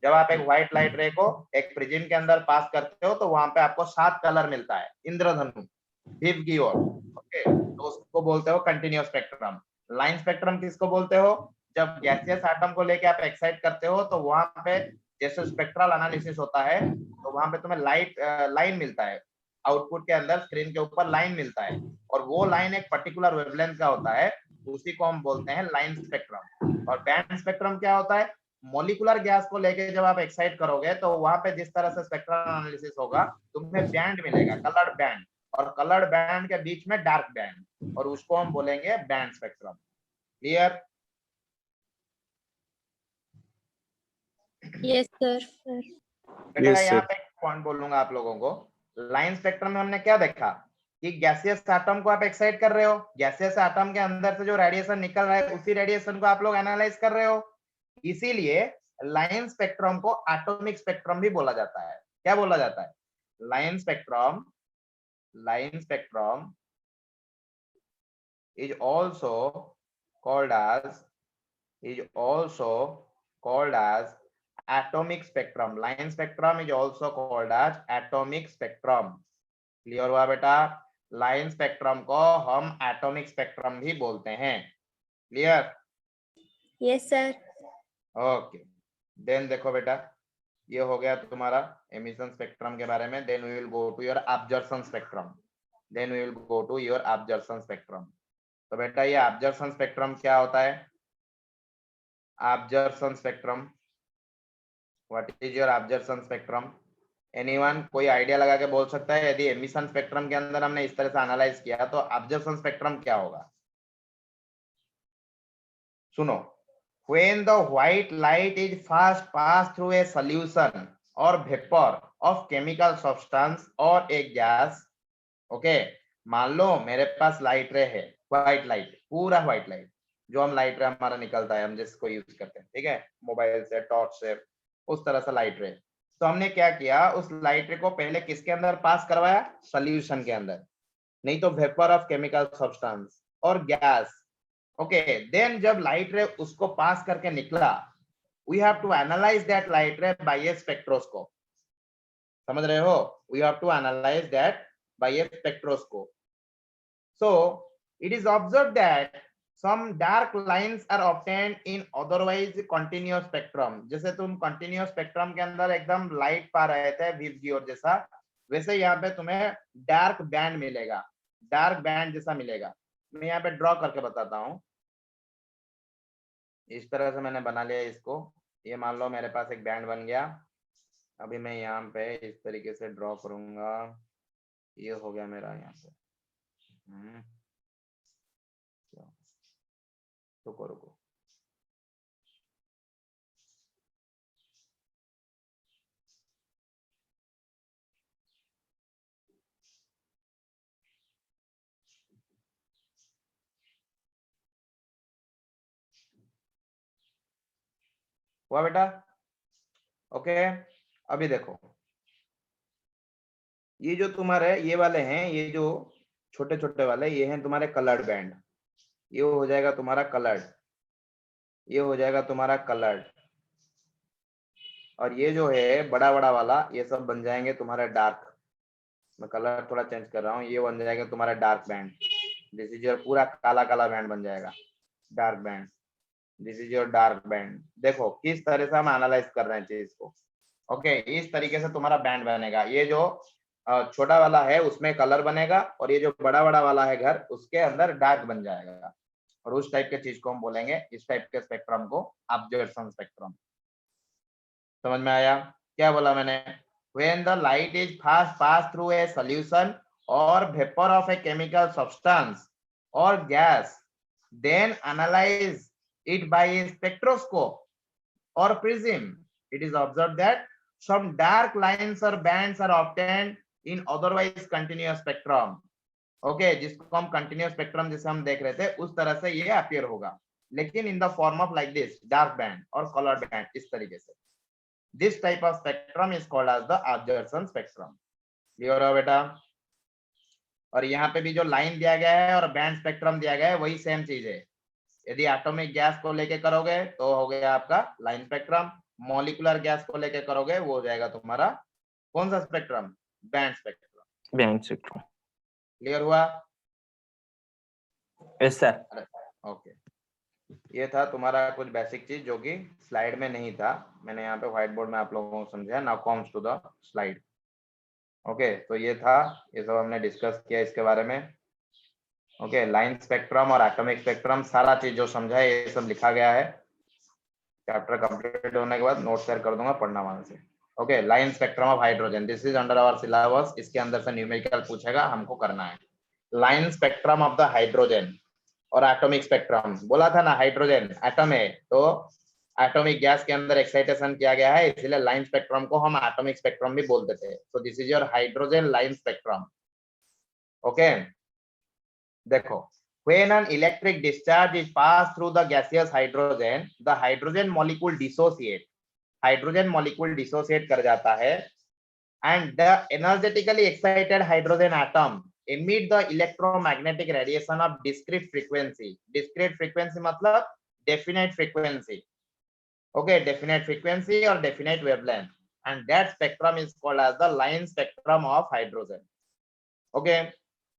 जब आप एक व्हाइट लाइट रे को एक प्रिज्म के अंदर पास करते हो तो वहां पे आपको 7 कलर मिलता है, इंद्रधनु, विव की ओर। ओके, तो उसको बोलते हो कंटीन्यूअस स्पेक्ट्रम। लाइन स्पेक्ट्रम किसको बोलते हो, जब गैसियस एटम को लेके आप एक्साइट करते हो तो वहां पे जैसे स्पेक्ट्रल एनालिसिस होता है तो वहां पे तुम्हें लाइन मिलता है, आउटपुट के अंदर स्क्रीन के ऊपर लाइन मिलता है, और वो लाइन एक पर्टिकुलर वेवलेंथ का होता है, उसी को हम बोलते हैं लाइन स्पेक्ट्रम। और बैंड स्पेक्ट्रम क्या होता है, मॉलिक्यूलर गैस को लेके जब आप एक्साइट करोगे तो वहां पे जिस तरह से स्पेक्ट्रल एनालिसिस होगा तुम्हें बैंड मिलेगा, कलर्ड बैंड, और कलर्ड बैंड के बीच में डार्क बैंड, और उसको हम बोलेंगे band spectrum. Clear? Yes, sir. बेटा Yes, यहाँ sir. पे एक पॉइंट बोलूंगा आप लोगों को, लाइन स्पेक्ट्रम में हमने क्या देखा कि गैसियस एटम को आप एक्साइट कर रहे हो, गैसियस एटम के अंदर से जो रेडिएशन निकल रहा है उसी रेडिएशन को आप लोग एनालाइज कर रहे हो, इसीलिए लाइन स्पेक्ट्रम को एटॉमिक स्पेक्ट्रम भी बोला जाता है। क्या बोला जाता है? Line spectrum is also called as atomic spectrum. Line spectrum is also called as atomic spectrum. Clear हुआ बेटा? लाइन स्पेक्ट्रम को हम एटॉमिक स्पेक्ट्रम भी बोलते हैं। Clear? Yes, sir. Okay, then देखो बेटा, ये हो गया तुम्हारा एमिशन स्पेक्ट्रम के बारे में। Then we will go to your absorption spectrum. तो बेटा ये एब्जॉर्प्शन स्पेक्ट्रम क्या होता है? Absorption spectrum, what is your absorption spectrum? Anyone कोई आइडिया लगा के बोल सकता है? यदि एमिशन स्पेक्ट्रम के अंदर हमने इस तरह से एनालाइज किया तो एब्जॉर्प्शन स्पेक्ट्रम क्या होगा? सुनो, when the white light is first passed through a solution or vapor of chemical substance or a gas, okay, मान लो मेरे पास लाइट रे है, व्हाइट लाइट, पूरा व्हाइट लाइट, जो हम लाइट रे हमारा निकलता है, हम जिसको यूज करते हैं, ठीक है, मोबाइल से, टॉर्च से, उस तरह से लाइट रे। तो हमने क्या किया, उस लाइट रे को पहले किसके अंदर पास करवाया? सॉल्यूशन के अंदर, नहीं तो वेपर ऑफ केमिकल सब्सटेंस और गैस। ओके, देन जब लाइट रे उसको पास करके निकला, we have to analyse that light ray by a spectroscope. समझ रहे हो? We have to analyse that by a spectroscope. So it is observed that some dark lines are obtained in otherwise continuous spectrum. जैसे तुम continuous spectrum के अंदर एकदम light पा रहे थे विव की ओर जैसा, वैसे यहाँ पे तुम्हें डार्क बैंड मिलेगा, डार्क बैंड जैसा मिलेगा। मैं यहाँ पे ड्रॉ करके बताता हूँ। इस तरह से मैंने बना लिया इसको, ये मान लो मेरे पास एक बैंड बन गया। अभी मैं यहाँ पे इस तरीके से ड्रॉ करूंगा, ये हो गया मेरा यहाँ पे। रुको, हुआ बेटा? ओके, अभी देखो, ये जो तुम्हारे ये वाले हैं, ये जो छोटे छोटे वाले ये हैं तुम्हारे कलर्ड बैंड, ये हो जाएगा तुम्हारा कलर्ड, ये हो जाएगा तुम्हारा कलर्ड, और ये जो है बड़ा बड़ा वाला ये सब बन जाएंगे तुम्हारा डार्क। मैं कलर थोड़ा चेंज कर रहा हूँ, ये बन जाएगा तुम्हारा dark band. This is your पूरा काला काला बैंड बन जाएगा, dark band. This is your dark band. देखो किस तरह से हम एनालाइज कर रहे हैं चीज को। ओके, इस तरीके से तुम्हारा बैंड बनेगा। ये जो छोटा वाला है उसमें कलर बनेगा, और ये जो बड़ा बड़ा वाला है घर उसके अंदर डार्क बन जाएगा, और उस टाइप के चीज को हम बोलेंगे, इस टाइप के स्पेक्ट्रम को ऑब्जर्वेशन स्पेक्ट्रम। समझ में आया क्या बोला मैंने? When the light is pass through a solution or vapor of a chemical substance or gas, then analyze it by a spectroscope or prism, it is observed that some dark lines or bands are obtained in otherwise continuous spectrum. Okay, जिसको हम continuous spectrum जिसे हम देख रहे थे उस तरह से ये अपीयर होगा, लेकिन इन the form of like this dark band और कलर्ड बैंड, इस तरीके से। This type of spectrum is called as the absorption spectrum. Clear हो बेटा? और यहाँ पे भी जो लाइन दिया गया है और बैंड स्पेक्ट्रम दिया गया है वही सेम चीज है। यदि एटॉमिक गैस को लेके करोगे तो हो गया आपका लाइन स्पेक्ट्रम, मॉलिक्यूलर गैस को लेके करोगे वो हो जाएगा तुम्हारा कौन सा spectrum? Band spectrum. Band spectrum. Clear हुआ? Yes sir. ओके, ये था तुम्हारा कुछ बेसिक चीज जो कि स्लाइड में नहीं था, मैंने यहाँ पे व्हाइट बोर्ड में आप लोगों को समझाया। Now comes to the slide. Okay, तो ये था, ये सब हमने डिस्कस किया इसके बारे में। ओके, लाइन स्पेक्ट्रम और एटॉमिक स्पेक्ट्रम सारा चीज जो समझा है ये सब लिखा गया है। चैप्टर कंप्लीट होने के बाद नोट शेयर कर दूंगा, पढ़ना वहां से। Okay, line spectrum of hydrogen, this is under our syllabus. इसके अंदर से न्यूमेरिकल पूछेगा, हमको करना है। Line spectrum of the hydrogen और एटॉमिक स्पेक्ट्रम, बोला था ना हाइड्रोजन एटम है तो एटॉमिक गैस के अंदर एक्साइटेशन किया गया है, इसलिए लाइन स्पेक्ट्रम को हम एटॉमिक स्पेक्ट्रम भी बोलते थे। सो this is your hydrogen line spectrum. Okay, देखो, when an electric discharge is passed through the gaseous hydrogen, the hydrogen molecule dissociate, hydrogen molecule dissociate कर जाता है, and the energetically excited hydrogen atom emit the electromagnetic radiation of discrete frequency. Discrete frequency मतलब definite frequency. Okay, definite frequency or definite wavelength, and that spectrum is called as the line spectrum of hydrogen. Okay,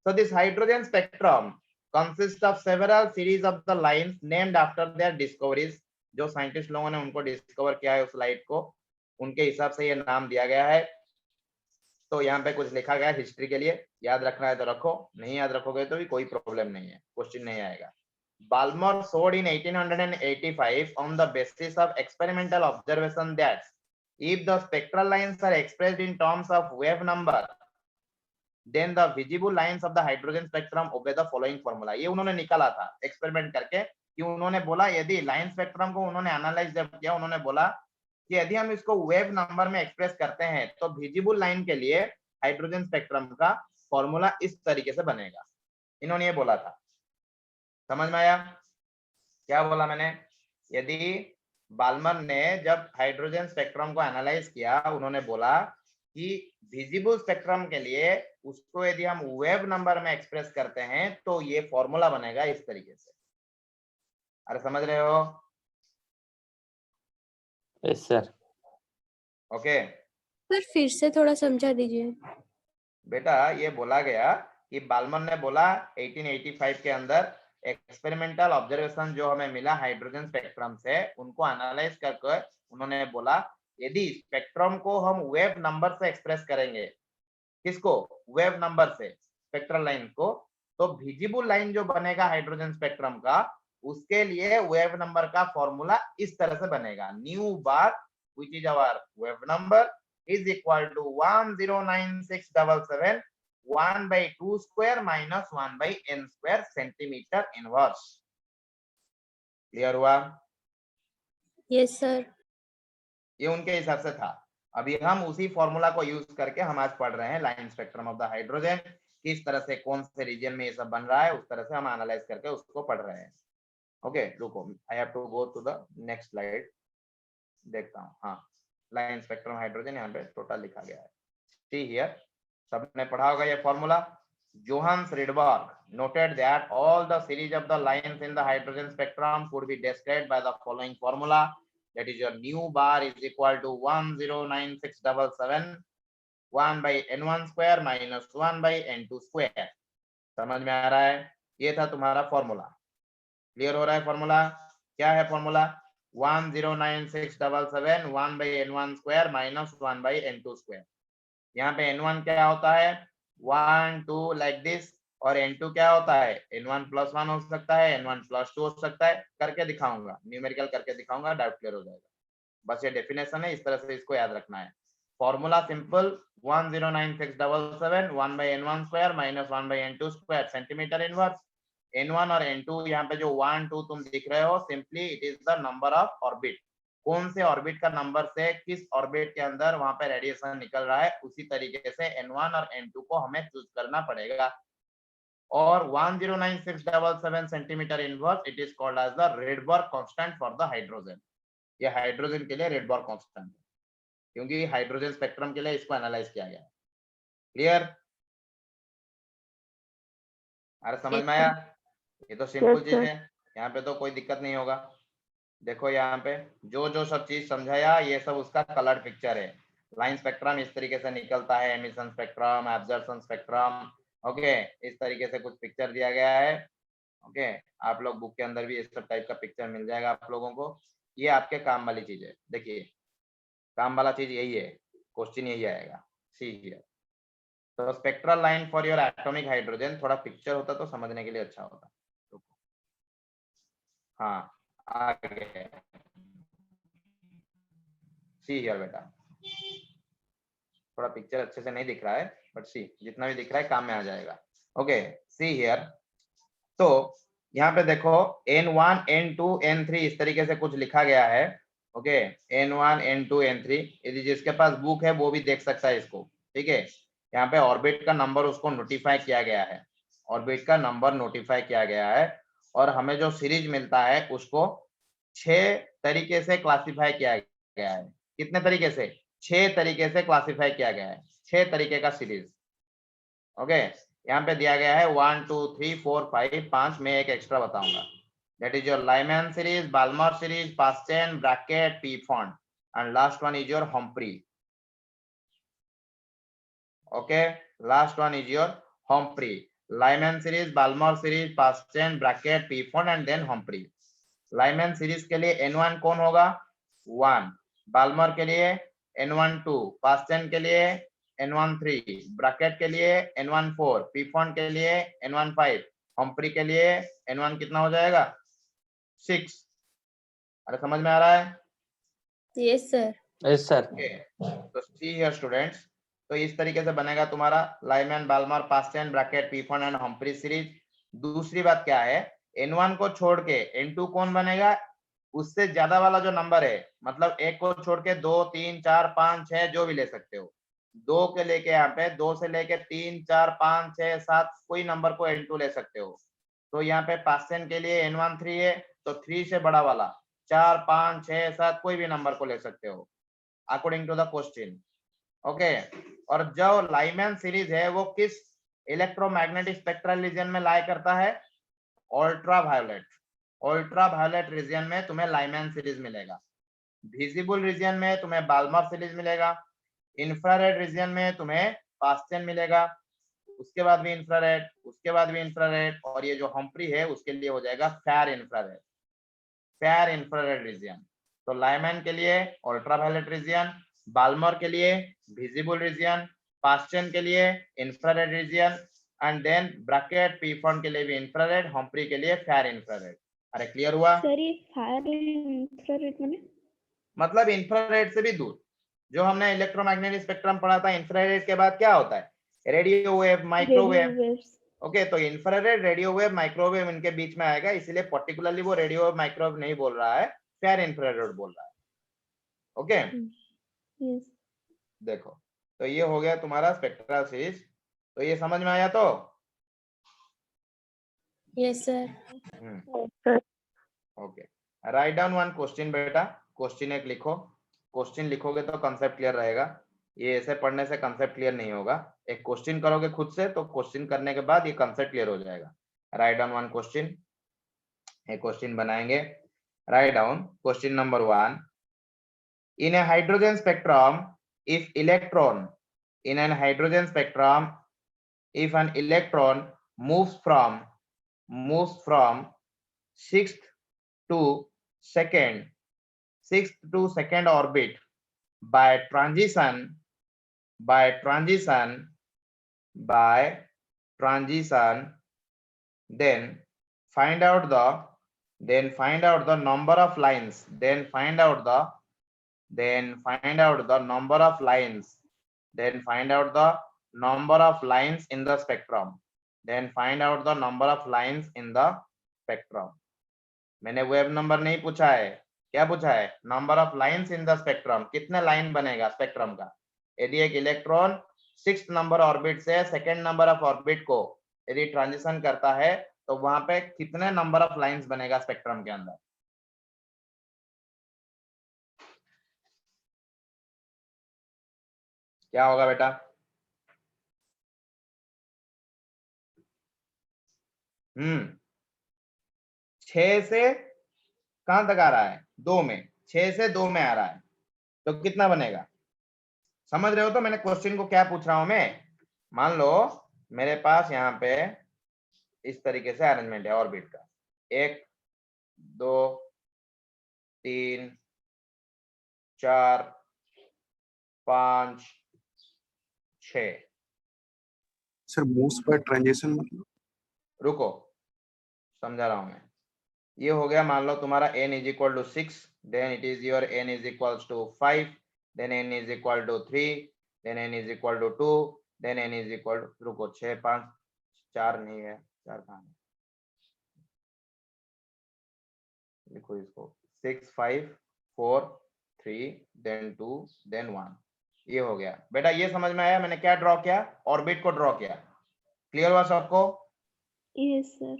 so this hydrogen spectrum consists of several series of the lines named after their discoveries. जो scientist लोगों ने उनको discover किया है उस light को, उनके हिसाब से ये नाम दिया गया है। तो यहाँ पे कुछ लिखा गया है हिस्ट्री के लिए, याद रखना है तो रखो, नहीं याद रखोगे तो भी कोई प्रॉब्लम नहीं है, क्वेश्चन नहीं आएगा। Balmer showed in 1885 on the basis of experimental observation that if the spectral lines are expressed in terms of wave number, then the visible lines of the hydrogen spectrum obey the following formula. ये उन्होंने निकाला था experiment करके, कि उन्होंने बोला यदि line spectrum को उन्होंने एनालाइज जब किया, उन्होंने बोला कि यदि हम इसको वेव नंबर में एक्सप्रेस करते हैं तो विजिबल लाइन के लिए हाइड्रोजन स्पेक्ट्रम का फॉर्मूला इस तरीके से बनेगा। इन्होंने ये बोला था, समझ में आया क्या बोला मैंने? यदि बाल्मर ने जब हाइड्रोजन स्पेक्ट्रम को एनालाइज किया, उन्होंने बोला कि विजिबल स्पेक्ट्रम के लिए उसको यदि हम वेव नंबर में एक्सप्रेस करते हैं तो ये फॉर्मूला बनेगा इस तरीके से। अरे समझ रहे हो? Yes sir. ओके, सर फिर से थोड़ा समझा दीजिए। बेटा ये बोला गया कि बाल्मर ने बोला 1885 के अंदर एक्सपेरिमेंटल ऑब्जर्वेशन जो हमें मिला हाइड्रोजन स्पेक्ट्रम से, उनको एनालाइज करके उन्होंने बोला यदि स्पेक्ट्रम को हम वेव नंबर से एक्सप्रेस करेंगे, किसको? वेव नंबर से स्पेक्ट्रल लाइन को, तो विजिबल लाइन जो बनेगा हाइड्रोजन स्पेक्ट्रम का, उसके लिए वेव नंबर का फॉर्मूला इस तरह से बनेगा। New bar which is our wave number is equal to 109677 1/2 square minus 1/n square centimetre inverse. Clear हुआ? Yes sir. ये उनके हिसाब से था। अभी हम उसी फॉर्मूला को यूज करके हम आज पढ़ रहे हैं line spectrum of the hydrogen, किस तरह से कौन से रीजन में ये सब बन रहा है, उस तरह से हम एनालाइज करके उसको पढ़ रहे हैं। ओके, रुको, I have to go to the next slide, देखता हूँ। हाँ, लाइन स्पेक्ट्रम हाइड्रोजन यहाँ पे टोटल लिखा गया है। सी हियर, सबने पढ़ा होगा ये formula, Johannes Rydberg noted that all the series of the lines in the hydrogen spectrum could be described by the following formula. That is, your nu bar is equal to 109677 1 by n1 square minus 1 by n2 square. समझ में आ रहा है? ये था तुम्हारा formula. Clear हो रहा है फॉर्मूला? क्या है formula? 109677 1 by n1 square minus 1 by n2 square. यहाँ पे n1 क्या होता है? 1 2 लाइक दिस, और n2 क्या होता है? n1 + 1 हो सकता है, n1 + 2 हो सकता है. करके दिखाऊंगा, न्यूमेरिकल करके दिखाऊंगा, डाउट क्लियर हो जाएगा. बस ये डेफिनेशन है, इस तरह से इसको याद रखना है. Formula simple, 109677 1 by n1 square minus 1 by n2 square centimetre inverse. n1 और n2 यहाँ पे जो 1 2 तुम दिख रहे हो, simply it is the number of orbit. कौन से ऑर्बिट का नंबर से किस ऑर्बिट के अंदर वहां पे रेडिएशन निकल रहा है, उसी तरीके से n1 और n2 को हमें चूज करना पड़ेगा. और 109677 centimetre inverse, it is called as the Rydberg constant for the hydrogen. ये हाइड्रोजन के लिए रेडबर्ग कांस्टेंट है, क्योंकि हाइड्रोजन स्पेक्ट्रम के लिए इसको एनालाइज किया गया. क्लियर? अरे समझ में आया? ये तो सिंपल चीज है, यहाँ पे तो कोई दिक्कत नहीं होगा. देखो यहाँ पे जो जो सब चीज समझाया, ये सब उसका कलर्ड पिक्चर है. लाइन स्पेक्ट्रम इस तरीके से निकलता है, emission spectrum, absorption spectrum. Okay, इस तरीके से कुछ पिक्चर दिया गया है. ओके, आप लोग बुक के अंदर भी इस सब टाइप का पिक्चर मिल जाएगा आप लोगों को. ये आपके काम वाली चीज है. देखिए, काम वाला चीज यही है, क्वेश्चन यही आएगा. सी हियर, तो spectral line for your atomic hydrogen, थोड़ा पिक्चर होता तो समझने के लिए अच्छा होता. हाँ, आगे सी हियर बेटा, थोड़ा पिक्चर अच्छे से नहीं दिख रहा है, बट सी, जितना भी दिख रहा है काम में आ जाएगा. Okay, see here. तो यहाँ पे देखो n1 n2 n3 इस तरीके से कुछ लिखा गया है. ओके, n1 n2 n3, यदि जिसके पास बुक है वो भी देख सकता है इसको. ठीक है, यहाँ पे ऑर्बिट का नंबर उसको नोटिफाई किया गया है, ऑर्बिट का नंबर नोटिफाई किया गया है. और हमें जो सीरीज मिलता है उसको 6 तरीके से क्लासिफाई किया गया है. कितने तरीके से? 6 तरीके से क्लासिफाई किया गया है, 6 तरीके का सीरीज. ओके, यहाँ पे दिया गया है 1 2 3 4 5, 5 में एक एक्स्ट्रा बताऊंगा. That is your Lyman series, Balmer series, Paschen, Brackett, Pfund, and last one is your Humphrey. Okay, last one is your Humphrey. Lyman series, Balmer series, Paschen, Brackett, Pfund and then Humphrey. Lyman series के लिए n1 कौन होगा? 1. Balmer के लिए n1 2, पास्टेन के लिए n1 3, bracket के लिए n1 4, पी फॉन्ट के लिए n1 5, हम्फ्री के लिए n1 कितना हो जाएगा? 6. अरे समझ में आ रहा है? Yes sir. Yes, sir. तो सी हियर स्टूडेंट्स, तो इस तरीके से बनेगा तुम्हारा Lyman, Balmer, Paschen, Brackett, Pfund and Humphrey series. दूसरी बात क्या है, n1 को छोड़ के n2 कौन बनेगा? उससे ज्यादा वाला जो नंबर है, मतलब एक को छोड़ के 2 3 4 5 6 जो भी ले सकते हो. 2 के लेके यहाँ पे 2 से लेके 3 4 5 6 7 कोई नंबर को n2 ले सकते हो. तो यहाँ पे पास्टेन के लिए n1 3 है, तो 3 से बड़ा वाला 4 5 6 7 कोई भी नंबर को ले सकते हो according to the question. Okay, और जो लाइमैन सीरीज है वो किस इलेक्ट्रोमैग्नेटिक स्पेक्ट्रल रीजन में लाई करता है? अल्ट्रावायलेट. अल्ट्रावायलेट रीजन में तुम्हें लाइमैन सीरीज मिलेगा. विजिबल रीजन में तुम्हें बाल्मर सीरीज मिलेगा. इंफ्रारेड रीजन में तुम्हें पास्टेन मिलेगा. उसके बाद भी इंफ्रारेड, उसके बाद भी इंफ्रारेड, और ये जो हम्फ्री है उसके लिए हो जाएगा fair infrared. Fair infrared reason. तो लाइमैन के लिए अल्ट्रावायलेट रीजन, बाल्मर के लिए विजिबल रीजन, पास्टेन के लिए infrared region, and then Brackett, Pfund के लिए भी इंफ्रारेड, हम्फ्री के लिए फेयर इंफ्रारेड. अरे क्लियर हुआ? सर ये फायर इंफ्रारेड माने? मतलब इंफ्रारेड से भी दूर. जो हमने इलेक्ट्रोमैग्नेटिक स्पेक्ट्रम पढ़ा था, इंफ्रारेड के बाद क्या होता है? Radio wave, microwave. Waves. Okay, तो इंफ्रारेड, रेडियो वेव, माइक्रोवेव इनके बीच में आएगा, इसलिए पर्टिकुलरली वो रेडियो वेव, माइक्रोवेव नहीं बोल रहा है, फेयर इंफ्रारेड बोल रहा है. Okay, yes. देखो, तो ये हो गया तुम्हारा स्पेक्ट्रल सीरीज. तो ये समझ में आया? तो yes sir. Okay, write down one question बेटा. क्वेश्चन एक लिखो. क्वेश्चन लिखोगे तो कंसेप्ट क्लियर रहेगा. ये ऐसे पढ़ने से कंसेप्ट क्लियर नहीं होगा। एक क्वेश्चन करोगे खुद से तो क्वेश्चन करने के बाद ये कंसेप्ट क्लियर हो जाएगा। राइट डाउन वन क्वेश्चन, एक क्वेश्चन बनाएंगे। Write down question number 1। In a hydrogen spectrum, if electron in an hydrogen spectrum, if an electron moves from sixth to second orbit by transition, then find out the number of lines. Then find out the number of lines. Then find out the number of lines in the spectrum. Then find out the number of lines in the spectrum. मैंने wave number नहीं पूछा है, क्या पूछा है? Number of lines in the spectrum, कितने line बनेगा spectrum का। यदि एक इलेक्ट्रॉन 6th नंबर ऑर्बिट से 2nd नंबर ऑफ ऑर्बिट को यदि ट्रांजिशन करता है तो वहां पे कितने नंबर ऑफ लाइंस बनेगा स्पेक्ट्रम के अंदर। क्या होगा बेटा? हम्म 6 से कहां तक आ रहा है? 2 में, 6 से 2 में आ रहा है तो कितना बनेगा? समझ रहे हो? तो मैंने क्वेश्चन को क्या पूछ रहा हूं मैं। मान लो मेरे पास यहाँ पे इस तरीके से अरेंजमेंट है ऑर्बिट का, 1 2 3 4 5 6। सर मूव्स बाय ट्रांजिशन मतलब? रुको समझा रहा हूं मैं। ये हो गया, मान लो तुम्हारा n is equal to 6, then it is your n is equal to 5, then n is equal to 3, then n is equal to 2, then n is equal to, रुको 6 5 4 नहीं है, 4 कहां है, लिखो इसको 6 5 4 3 देन 2 देन 1। ये हो गया बेटा। ये समझ में आया मैंने क्या ड्रॉ किया? ऑर्बिट को ड्रॉ किया। क्लियर हुआ सबको? Yes sir.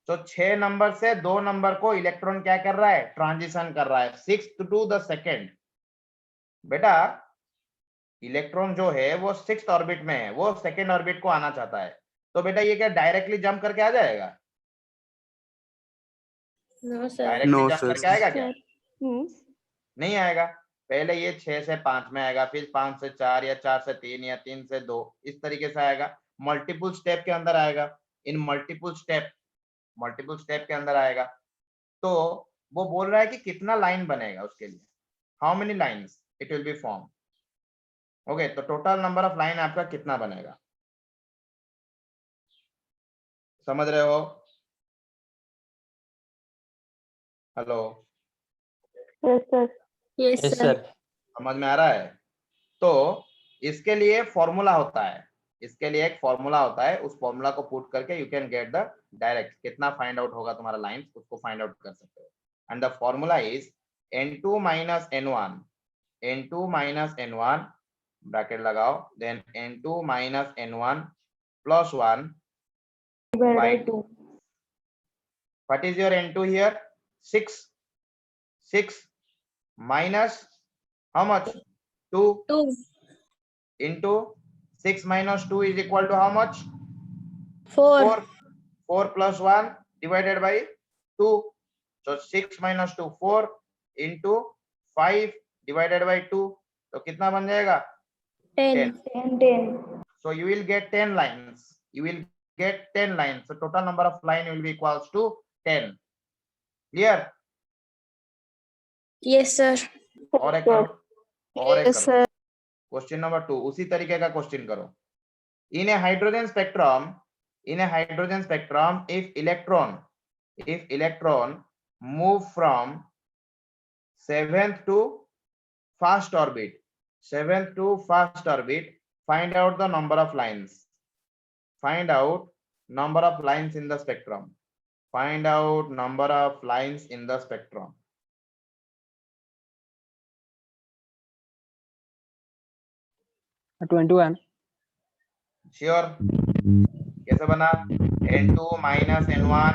तो 6 नंबर से 2 नंबर को इलेक्ट्रॉन क्या कर रहा है? ट्रांजिशन कर रहा है 6th टू द सेकंड। बेटा इलेक्ट्रॉन जो है वो 6th ऑर्बिट में है, वो सेकंड ऑर्बिट को आना चाहता है, तो बेटा ये क्या डायरेक्टली जंप करके आ जाएगा? No sir. Directly No, jump sir. करके आएगा क्या? नो। नहीं आएगा। पहले ये 6 से 5 में आएगा, फिर 5 से 4 या 4 से 3 या 3 से 2, इस तरीके से आएगा। मल्टीपल स्टेप के अंदर आएगा। इन मल्टीपल स्टेप के अंदर आएगा। तो वो बोल रहा है कि कितना लाइन बनेगा उसके लिए, how many lines it will be form. Okay, तो टोटल नंबर ऑफ लाइन आपका कितना बनेगा? समझ रहे हो? Hello, Yes, sir. Yes Yes, sir. sir. समझ में आ रहा है? तो इसके लिए फॉर्मूला होता है, इसके लिए एक फॉर्मूला होता है, उस फॉर्मूला को पुट करके you can get the direct कितना फाइंड आउट होगा तुम्हारा लाइंस, उसको फाइंड आउट कर सकते हो। And the formula is n2 minus n1, n2 minus n1 bracket लगाओ, then n2 minus n1 plus 1 Divided by by 2. 2. What is your n2 here? 6 minus how much? 2 2 into 6 minus 2 is equal to how much? 4 4 plus 1 divided by 2. So 6 minus 2 4 into 5 divided by 2. तो कितना बन जाएगा? 10 10, 10. So you will get 10 lines. You will get 10 lines. So total number of line will be equals to 10. Clear? Yes sir. और एक करो, और एक Yes, करो। sir. क्वेश्चन नंबर 2 उसी तरीके का क्वेश्चन करो। In a hydrogen spectrum, if electron move from 7th to first orbit, find out the number of lines. Find out number of lines in the spectrum. Find out number of lines in the spectrum. Uh, 21. Sure? कैसे बना? n2 minus n1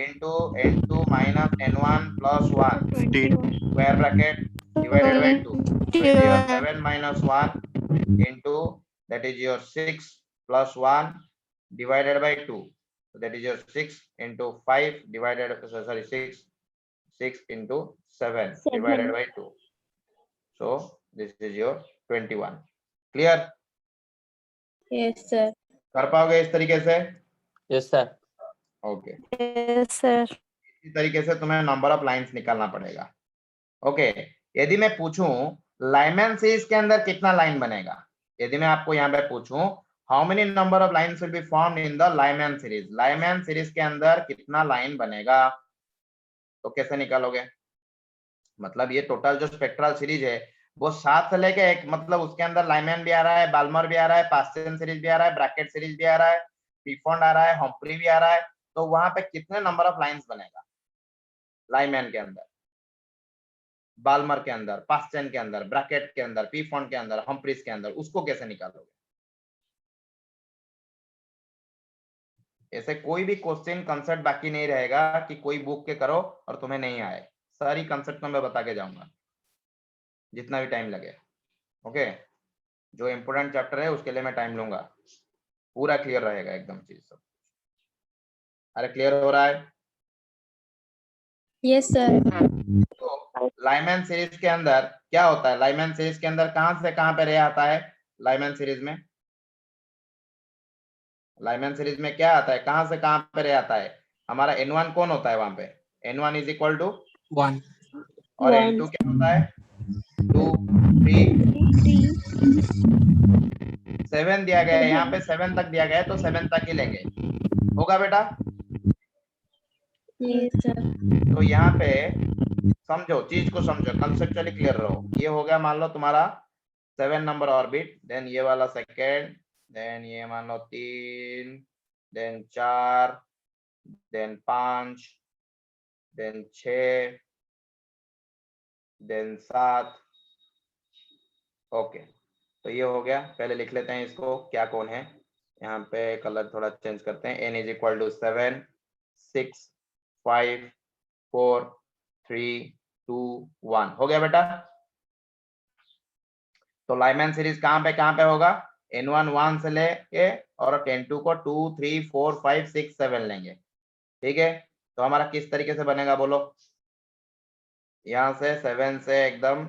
into n2 minus n1 plus 1 15. square bracket divided by 2. So it is 7 minus 1 into that is your 6 plus 1 divided by 2. So that is your 6 into 5 divided, sorry, 6 into 7 divided by 2. So this is your 21. Clear? Yes, sir. कर पाओगे इस तरीके से? Yes, sir. Okay Yes, sir. इसी तरीके से तुम्हें number of lines निकालना पड़ेगा. ओके यदि मैं पूछूं लाइमैन सीरीज के अंदर कितना लाइन बनेगा, यदि मैं आपको यहाँ पे पूछूं how many number of lines will be formed in the Lyman series के अंदर कितना लाइन बनेगा, तो कैसे निकालोगे? मतलब ये टोटल जो स्पेक्ट्रल सीरीज है वो 7 से लेके एक, मतलब उसके अंदर लाइमैन भी आ रहा है, बाल्मर भी आ रहा है, पास्टन सीरीज भी आ रहा है, ब्रैकेट सीरीज भी आ रहा है, पीफॉन्ड आ रहा है, हम्फ्री भी आ रहा है, तो वहां पे कितने नंबर ऑफ लाइंस बनेगा लाइमैन के अंदर, बाल्मर के अंदर, पास्टन के अंदर, ब्रैकेट के अंदर, पीफॉन्ड के अंदर, हम्फ्रीज के अंदर, उसको कैसे निकालोगे? ऐसे कोई भी क्वेश्चन कंसेप्ट बाकी नहीं रहेगा कि कोई बुक के करो और तुम्हें नहीं आए, सारी कंसेप्ट मैं बता के जाऊंगा जितना भी टाइम लगे. ओके जो इंपोर्टेंट चैप्टर है उसके लिए मैं टाइम लूंगा, पूरा क्लियर रहेगा एकदम चीज सब. अरे क्लियर हो रहा है? Yes, sir. तो लाइमैन सीरीज के अंदर क्या होता है? लाइमैन सीरीज के अंदर कहां से कहां पे रे आता है? लाइमैन सीरीज में क्या आता है, कहां से कहां पे रे आता है? हमारा n1 कौन होता है वहां पे? n1 is equal to 1. और One. n2 क्या होता है? 2 3 7 दिया गया है, यहाँ पे 7 तक दिया गया है तो 7 तक ही लेंगे. होगा बेटा? Yes, sir. तो यहाँ पे समझो, चीज को समझो, कंसेप्चुअली क्लियर रहो. ये हो गया मान लो तुम्हारा 7 नंबर ऑर्बिट, देन ये वाला सेकेंड, देन ये मान लो 3, then 4, then 5, then 6, then 7. Okay तो ये हो गया. पहले लिख लेते हैं इसको क्या कौन है. यहाँ पे कलर थोड़ा चेंज करते हैं. n is equal to 7 6 5 4 3 2 1. हो गया बेटा? तो लाइमैन सीरीज कहाँ पे होगा? n1 1 से लेके और n2 को 2 3 4 5 6 7 लेंगे. ठीक है तो हमारा किस तरीके से बनेगा बोलो? यहाँ से 7 से एकदम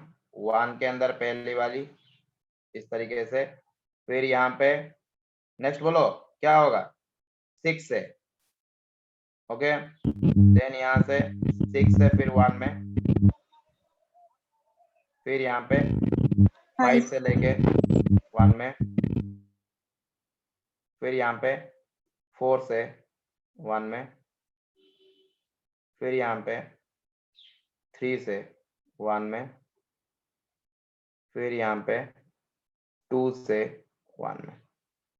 1 के अंदर पहली वाली इस तरीके से, फिर यहाँ पे नेक्स्ट बोलो क्या होगा? 6 से. ओके देन यहाँ से 6 से फिर 1 में, फिर यहाँ पे 5 से लेके 1 में, फिर यहाँ पे 4 से 1 में, फिर यहाँ पे 3 से 1 में, फिर यहाँ पे 2 से 1 में.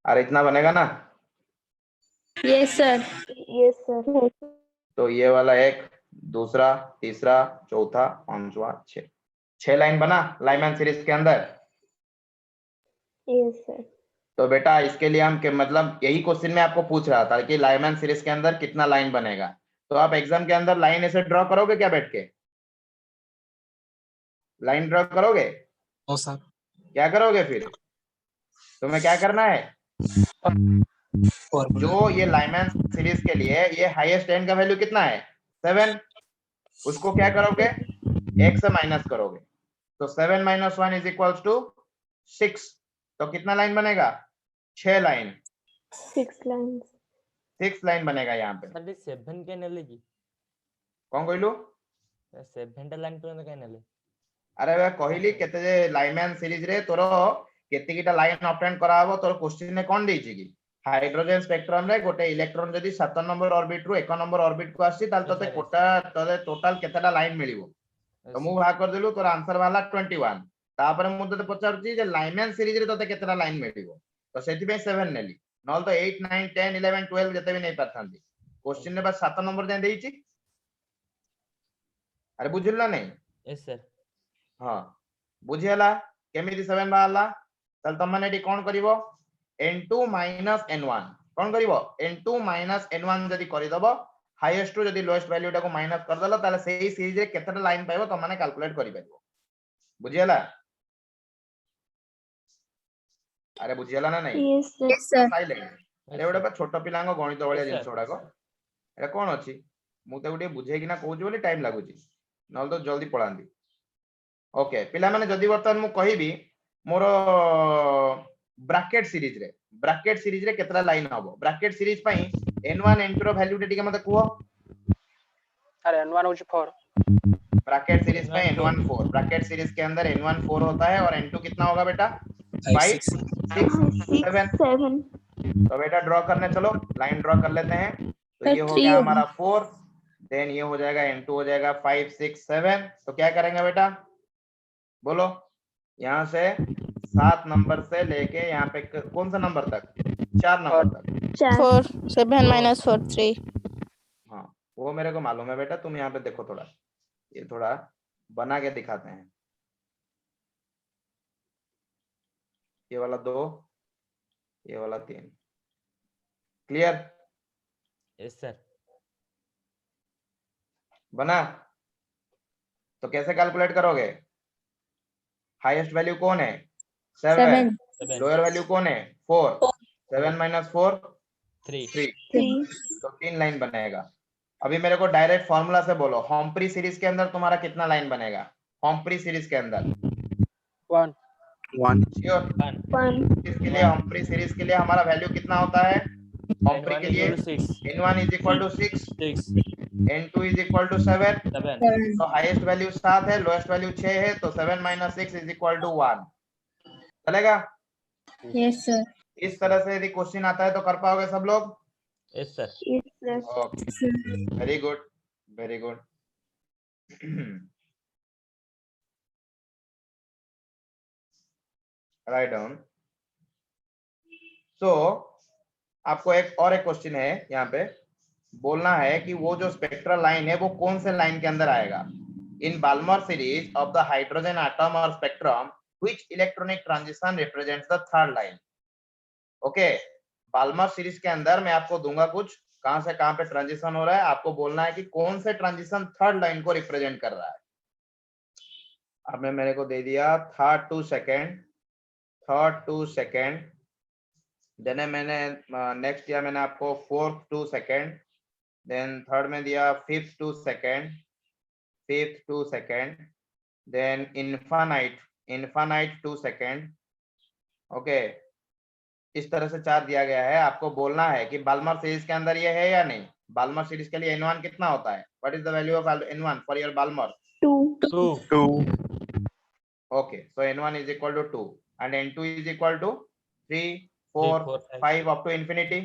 अरे इतना बनेगा ना? Yes, sir. Yes, sir. तो ये वाला एक, दूसरा, तीसरा, चौथा, पांचवा, 6 लाइन बना लाइमैन सीरीज के अंदर. Yes, sir. तो बेटा इसके लिए हम मतलब यही क्वेश्चन में आपको पूछ रहा था कि लाइमैन सीरीज के अंदर कितना लाइन बनेगा. तो आप एग्जाम के अंदर लाइन ऐसे ड्रॉ करोगे क्या? बैठ के लाइन ड्रॉ करोगे? No, sir. क्या करोगे फिर? तुम्हें क्या करना है? जो ये लाइमैन सीरीज के लिए ये हाईएस्ट n का वैल्यू कितना है? 7. उसको क्या करोगे? 1 से माइनस करोगे. तो 7 - 1 इज इक्वल्स टू 6. तो कितना लाइन बनेगा? 6 लाइन. 6 lines. 6 लाइन बनेगा यहाँ पे. ସାର୍ ସେଭେନ୍ କେନ୍ ହେଲେ କି कौन कहलु? 7ଟା ଲାଇନ୍ ପର୍ଯ୍ୟନ୍ତ କେନ୍ ହେଲେ अरे वे कहली केते जे लाइमैन सीरीज रे तोर केतिकिटा लाइन ऑब्टेन करा हबो तोर क्वेश्चन ने कोन देछि की हाइड्रोजन स्पेक्ट्रम रे गोटे इलेक्ट्रॉन जदी 7 नंबर ऑर्बिट रु 1 नंबर ऑर्बिट को आसी ताल तते कोटा तते टोटल केतेटा लाइन मिलिवो. तो मु भाग कर देलु तोर आंसर वाला 21. तापर मु तते पचारछि जे लाइमैन सीरीज रे तते केतेटा लाइन मिलिवो. तो सेति पे 7 नेली, नॉल तो 8 9 10 11 12 जते भी नहीं पाथांती. क्वेश्चन ने बस 7 नंबर दे देछि. अरे बुझिला नहीं? यस सर हाँ बुझिला केमिति 7 बाहला. तल तमने एटी कोन करिवो? n2 minus n1 कोन करिवो? n2 minus n1 जदी करि दबो हाईएस्ट टू जदी लोएस्ट वैल्यू टाको माइनस कर दलो ताले सेही सीरीज रे केतेटा लाइन पाइबो त माने कैलकुलेट करि परिबो. बुझिला? अरे बुझीगला ना नहीं Yes, sir. Yes, sir. Silent अरे गोटे बा छोट पिलांग गणित भलिया Yes, sir. जिनिस गुड़ाक एटा कौन अच्छी मु तो गोटे बुझे किना कहूची बोली टाइम लागुची नल तो जल्दी पळांदी ओके पिला माने जदी वर्तमान मु कहिबी मोर ब्रैकेट सीरीज रे केतरा लाइन हबो ब्रैकेट सीरीज पई n1 n2 रो वैल्यू टिके मते कुहो अरे n1 होची 4 ब्रैकेट सीरीज में N1 n1 4 ब्रैकेट सीरीज के अंदर n1 4 होता है और n2 कितना होगा बेटा 5 6 7 7. तो बेटा ड्रॉ करने चलो लाइन ड्रॉ कर लेते हैं तो Sir, ये हो 3 गया होगा। हमारा 4 देन ये हो जाएगा n2 हो जाएगा 5 6 7 तो क्या करेंगे बेटा बोलो यहाँ से 7 नंबर से लेके यहाँ पे कौन सा नंबर तक 4 नंबर तक 4, 7 minus 4, 3. हाँ वो मेरे को मालूम है बेटा तुम यहाँ पे देखो थोड़ा ये थोड़ा बना के दिखाते हैं ये वाला 2 ये वाला 3 क्लियर यस सर बना तो कैसे कैलकुलेट करोगे हाईएस्ट वैल्यू कौन है 7 7. 7 लोअर वैल्यू कौन है 4 7 माइनस 4 3 3 3. तो 3 लाइन बनेगा अभी मेरे को डायरेक्ट फॉर्मूला से बोलो हॉम्प्री सीरीज के अंदर तुम्हारा कितना लाइन बनेगा हॉम्प्री सीरीज के अंदर 1 1 श्योर 1 इसके लिए हॉम्प्री सीरीज के लिए हमारा वैल्यू कितना होता है हॉम्प्री n1 के लिए equal to 6 n1 is equal to 6 6 n2 is equal to 7 7 तो हाईएस्ट वैल्यू 7 है लोएस्ट वैल्यू 6 है तो 7 minus 6 is equal to 1 चलेगा Yes, sir. इस तरह से यदि क्वेश्चन आता है तो कर पाओगे सब लोग yes sir Yes, sir. Okay very good very good write down so आपको एक क्वेश्चन है यहाँ पे बोलना है कि वो जो स्पेक्ट्रल लाइन है वो कौन से लाइन के अंदर आएगा in Balmer series of the hydrogen atom और spectrum which electronic transition represents the third line okay Balmer series के अंदर मैं आपको दूंगा कुछ कहां से कहां पे ट्रांजिशन हो रहा है आपको बोलना है कि कौन से ट्रांजिशन थर्ड लाइन को रिप्रेजेंट कर रहा है आपने मेरे को दे दिया थर्ड टू सेकेंड देन मैंने नेक्स्ट दिया मैंने आपको fourth to second then third में दिया fifth to second then infinite to second okay इस तरह से 4 दिया गया है आपको बोलना है कि बाल्मर सीरीज के अंदर ये है या नहीं बाल्मर सीरीज के लिए n1 कितना होता है what is the value of n1 for your Balmer 2. 2 2 okay so n1 is equal to 2 and n2 is equal to 3 4 4 5 up to infinity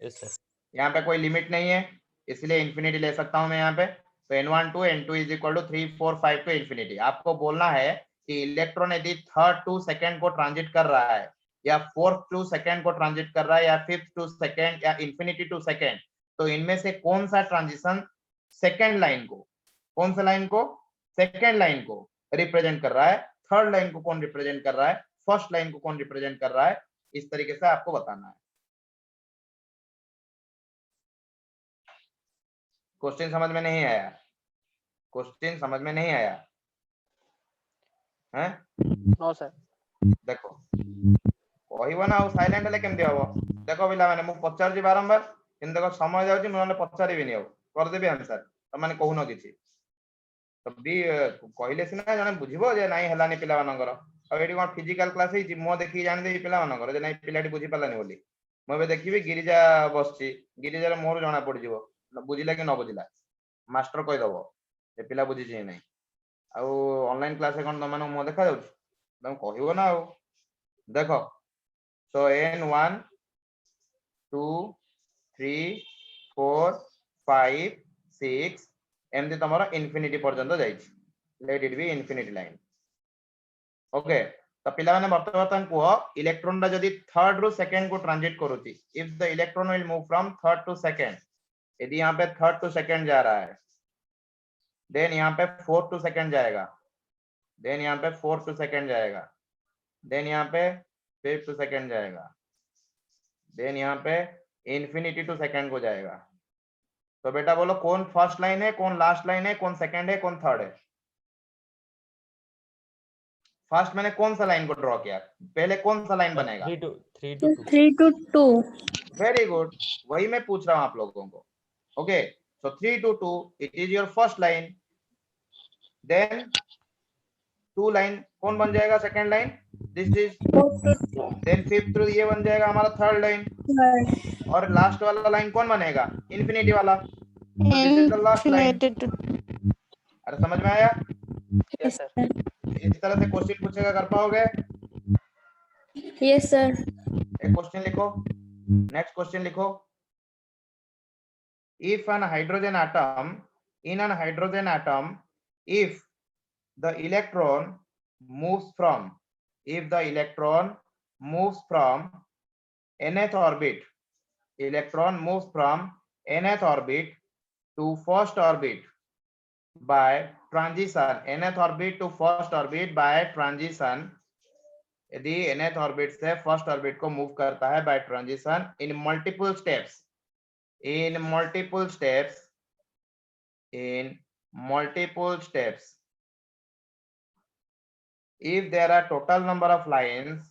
yes sir यहाँ पे कोई लिमिट नहीं है इसलिए इंफिनिटी ले सकता हूं मैं यहाँ पे तो n1 to n2 is equal to 3 4 5 to infinity आपको बोलना है कि इलेक्ट्रॉन यदि थर्ड टू सेकेंड को ट्रांजिट कर रहा है या फोर्थ टू सेकेंड को ट्रांजिट कर रहा है या फिफ्थ टू सेकेंड या इंफिनिटी टू सेकेंड तो इनमें से कौन सा ट्रांजिशन सेकेंड लाइन को सेकेंड लाइन को रिप्रेजेंट कर रहा है थर्ड लाइन को कौन रिप्रेजेंट कर रहा है फर्स्ट लाइन को कौन रिप्रेजेंट कर रहा है इस तरीके से आपको बताना है क्वेश्चन समझ में नहीं आया हैं नो सर देखो कहबो ना साइलेंट ले केमती हबो देखो पिला माने मु पचार जी बारंबार किन देखो समय जाउची मोले पचारिबिनी अब कर देबी आंसर त माने कहूनो किछि तो भी कहले सिना जने बुझिबो जे नाही हलानी पिला मानकर अब एठी कोन फिजिकल क्लास ही मो देखि जानि दे पिला मानकर जे नाही पिलाटी बुझि पालानी बोली मो बे देखिबी गिरिजा बसची गिरिजार मोर जणा पड़ जिवो बुझिला कि न बुझिला मास्टर कहि दबो जे पिला बुझि छी नाही आ ऑनलाइन क्लास कोन त माने मो देखा जाउची तम कहिबो ना आ देखो so n1 2 3 4 5 6 एमती तमरो इनफिनिटी पर्यंत जाइछि let it be infinity line okay तो पिला माने वर्तमान को इलेक्ट्रॉन रा जदी थर्ड रो सेकंड को ट्रांजिट करूची if the electron will move from third to second यदि यहां पे थर्ड टू सेकंड जा रहा है देन यहां पे फोर्थ टू सेकंड जाएगा देन यहां पे फोर्थ टू सेकंड जाएगा देन यहां पे फिफ्थ टू सेकंड जाएगा देन यहाँ पे इंफिनिटी टू सेकंड को जाएगा तो बेटा बोलो कौन फर्स्ट लाइन है कौन लास्ट लाइन है कौन सेकंड है कौन थर्ड है फर्स्ट मैंने कौन सा लाइन को ड्रॉ किया, पहले कौन सा लाइन बनेगा? 3 to 2. 3 to 2. वेरी गुड, वही मैं पूछ रहा हूं आप लोगों को. Okay, so 3 to 2 it is your first line. Then 2 line कौन बन जाएगा? Second line. This is 4 to 2. Then fifth ये बन जाएगा हमारा थर्ड लाइन. और लास्ट वाला लाइन कौन बनेगा? इन्फिनिटी वाला. this is the last line. Infinity to अरे समझ में आया? Yes, sir. इस तरह से क्वेश्चन पूछेगा, कर पाओगे? Yes, sir. एक क्वेश्चन लिखो, नेक्स्ट क्वेश्चन लिखो. If an hydrogen atom, in an hydrogen atom, if the electron moves from nth orbit, electron moves from nth orbit to first orbit by transition, nth orbit to first orbit by transition, यदि nth orbit से first orbit को move करता है by transition in multiple steps, if there are total number of lines,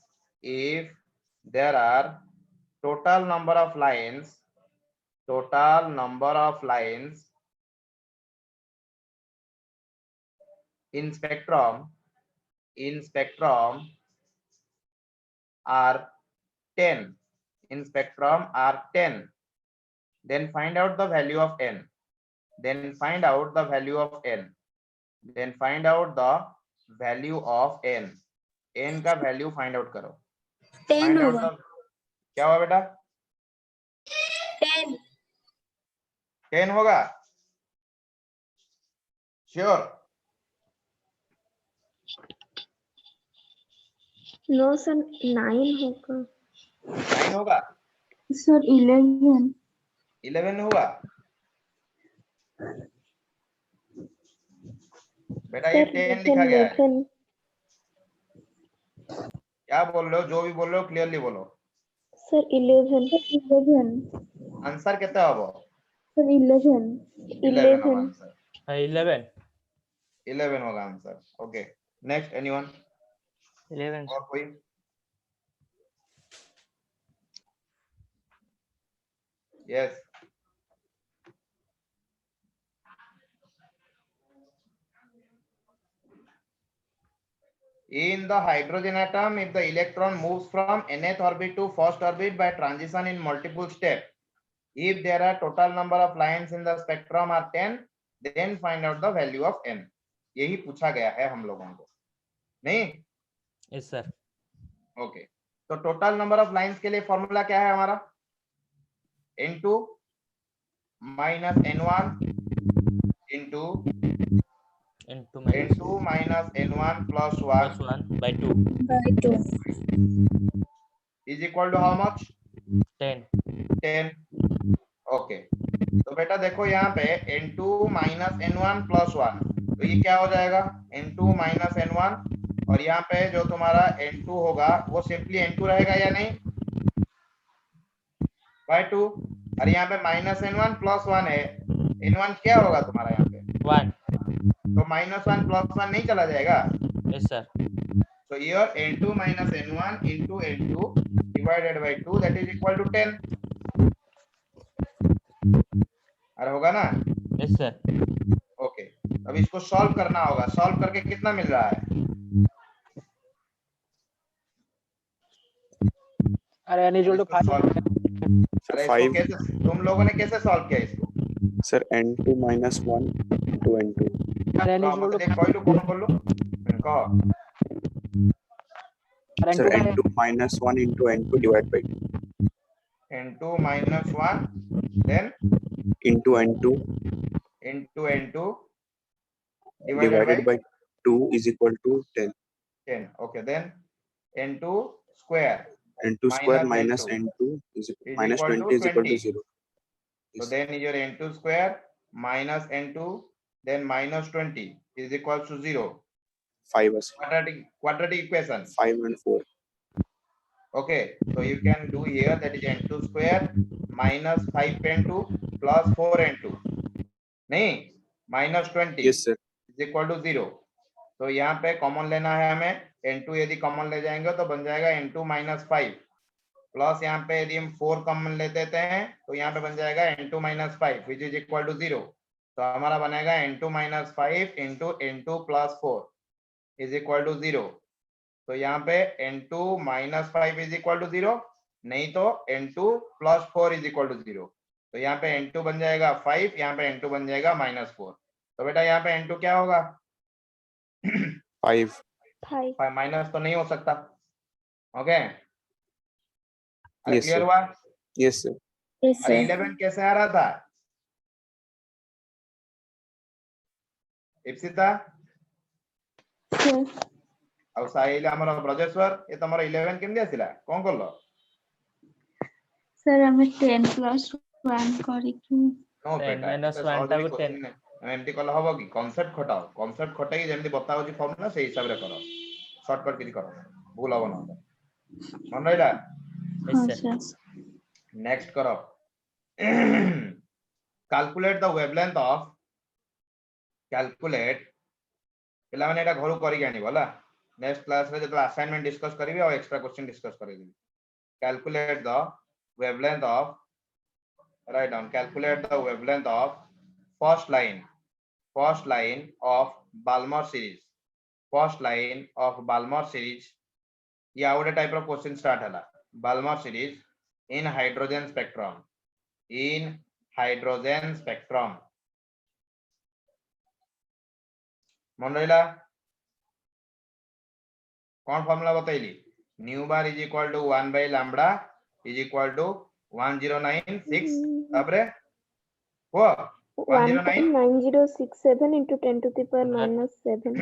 in spectrum are 10, then find out the value of n. n का value find out करो. 10 Find out होगा. the- क्या हुआ बेटा? 10. 10 होगा? श्योर? No, sir, 9 होगा. 9 होगा? Sir, 11. 11 होगा? बेटा ये 10 लिखा गया है. क्या बोल रहे हो? जो भी बोल रहे हो क्लियरली बोलो. Sir, 11. आंसर कितना होगा? Sir, 11. 11 होगा आंसर. 11. 11 होगा आंसर. Okay, next anyone? 11. और कोई? Yes. In the hydrogen atom, if the electron moves from nth orbit to first orbit by transition in multiple steps, if there are total number of lines in the spectrum are 10, then find out the value of n. यही पूछा गया है हम लोगों को, नहीं? Yes, sir. Okay, तो total number of lines के लिए फॉर्मूला क्या है हमारा? n2 minus n1 into n2 minus n1 plus 1 1 by 2. By 2. is equal to how much? 10. 10. Okay, तो बेटा देखो यहाँ पे n2 minus n1 plus 1, तो ये क्या हो जाएगा? n2 minus n1, और यहाँ पे जो तुम्हारा n2 होगा वो सिंपली n2 रहेगा या नहीं? by 2. और यहाँ पे minus n1 plus 1 है, n1 क्या होगा तुम्हारा यहाँ पे? 1. तो minus 1 plus 1 नहीं चला जाएगा? Yes, sir. So here n2 minus n1 into n2 divided by 2, that is equal to 10. अरे होगा ना? Yes, sir. ओके, अब इसको सॉल्व करना होगा. सॉल्व करके कितना मिल रहा है? अरे n equal to 5. अरे इसको 5. कैसे, तुम लोगों ने कैसे सॉल्व किया इसको? Sir, n2 minus 1 into n2. अरे n हाँ, equal to मतलब कोई लो, कौन बोलो? कहो. अरे Sir, n2 n2 minus 1 into n2 divided by 2. n2 minus 1, then Into n2 into n2 divided by 2 is equal to 10. 10. Okay, then n2 square. n2 square minus N2 n2 is is minus equal 20 to is equal to 20. 0. So then your n2 square minus n2, then minus 20 is equal to 0. 5 as Quadratic equation. 5 and 4. Okay, so you can do here, that is n2 square minus 5n2 plus 4n2. नहीं, minus 20 Yes, sir. is equal to 0. तो यहाँ पे common लेना है हमें n2, यदि common ले जाएंगे तो बन जाएगा n2 - 5 प्लस यहाँ पे यदि हम 4 कॉमन ले देते हैं तो यहाँ पे बन जाएगा n2 - 5 which is equal to 0। तो हमारा बनेगा n2 - 5 into n2 + 4 is equal to 0। तो यहाँ पे n2 - 5 इज इक्वल टू 0, नहीं तो n2 + 4 इज इक्वल टू 0। तो यहाँ पे n2 बन जाएगा 5, यहाँ पे n2 बन जाएगा -4। तो बेटा यहाँ पे n2 क्या होगा? 5 5 माइनस तो नहीं हो सकता। Okay, Yes, clear sir. हुआ? Yes, sir. Yes, अरे sir. 11 कैसे आ रहा था इप्सिता Sir. ଆଉ ସାହିଲ ଆମର ବ୍ରଜେଶ୍ୱର ଏ ତମର 11 କେମିତି ଆସିଲା? କଣ କଲ? Sir, ଆମେ 10 plus 1 କରିକି नो 10 बेटा minus ଏତେ 1 ସହଜ ଟାକୁ ବି 10 question ନାହିଁ। ଆମେ ଏମିତି କଲେ ହବ କି? କନସେପ୍ଟ ଖଟାଅ, କନସେପ୍ଟ ଖଟାଇ ଯେମିତି ବତା ହଉଛି ଫର୍ମୁଲା ସେଇ ହିସାବରେ କର, ସର୍ଟକଟ କିଛି କର, ଭୁଲ ହବ ନହେଲେ। ମନେ ରହିଲା? Yes, ହଁ sir. sir नेक्स्ट करो calculate the wavelength of calculate पिला माने एटा घर करी आनी बोला नेक्स्ट क्लास रे जब असाइनमेंट डिस्कस करिवे और एक्स्ट्रा क्वेश्चन डिस्कस करेबे। Calculate the wavelength of, right down, calculate the wavelength of first line of Balmer series, first line of Balmer series. या गोटे टाइप ऑफ क्वेश्चन स्टार्ट हला Balmer series in hydrogen spectrum, in hydrogen spectrum मन रहिला कौन formula बताइली? Nu bar is equal to 1 by lambda is equal to 1096 तापरे हो 109 1.9067 into 10 to the power -7.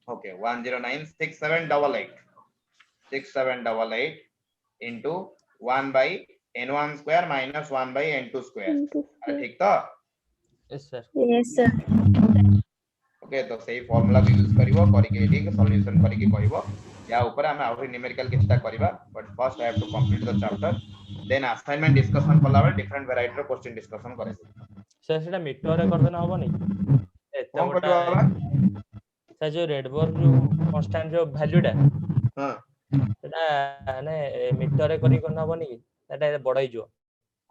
Okay 1096788 6788 into 1 by n1 square minus 1 by n2 square। ठीक तो? Yes, sir. Yes, sir. Okay तो सही फार्मूला को यूज करिवो करिके AD solution करिके कहइबो या ऊपर हम आउरी न्यूमेरिकल किछटा करबा। But first I have to complete the chapter, then assignment discussion करला बेले डिफरेंट वैरायटी रो क्वेश्चन डिस्कशन करे। सर सेटा मीटर रे कर देना होबनी एते कौन बटा करबा? सर जो रेडबर्ग जो कांस्टेंट जो वैल्यूटा हां सेटा ने मीटर रे करी करना होबनी कि सेटा बडई जो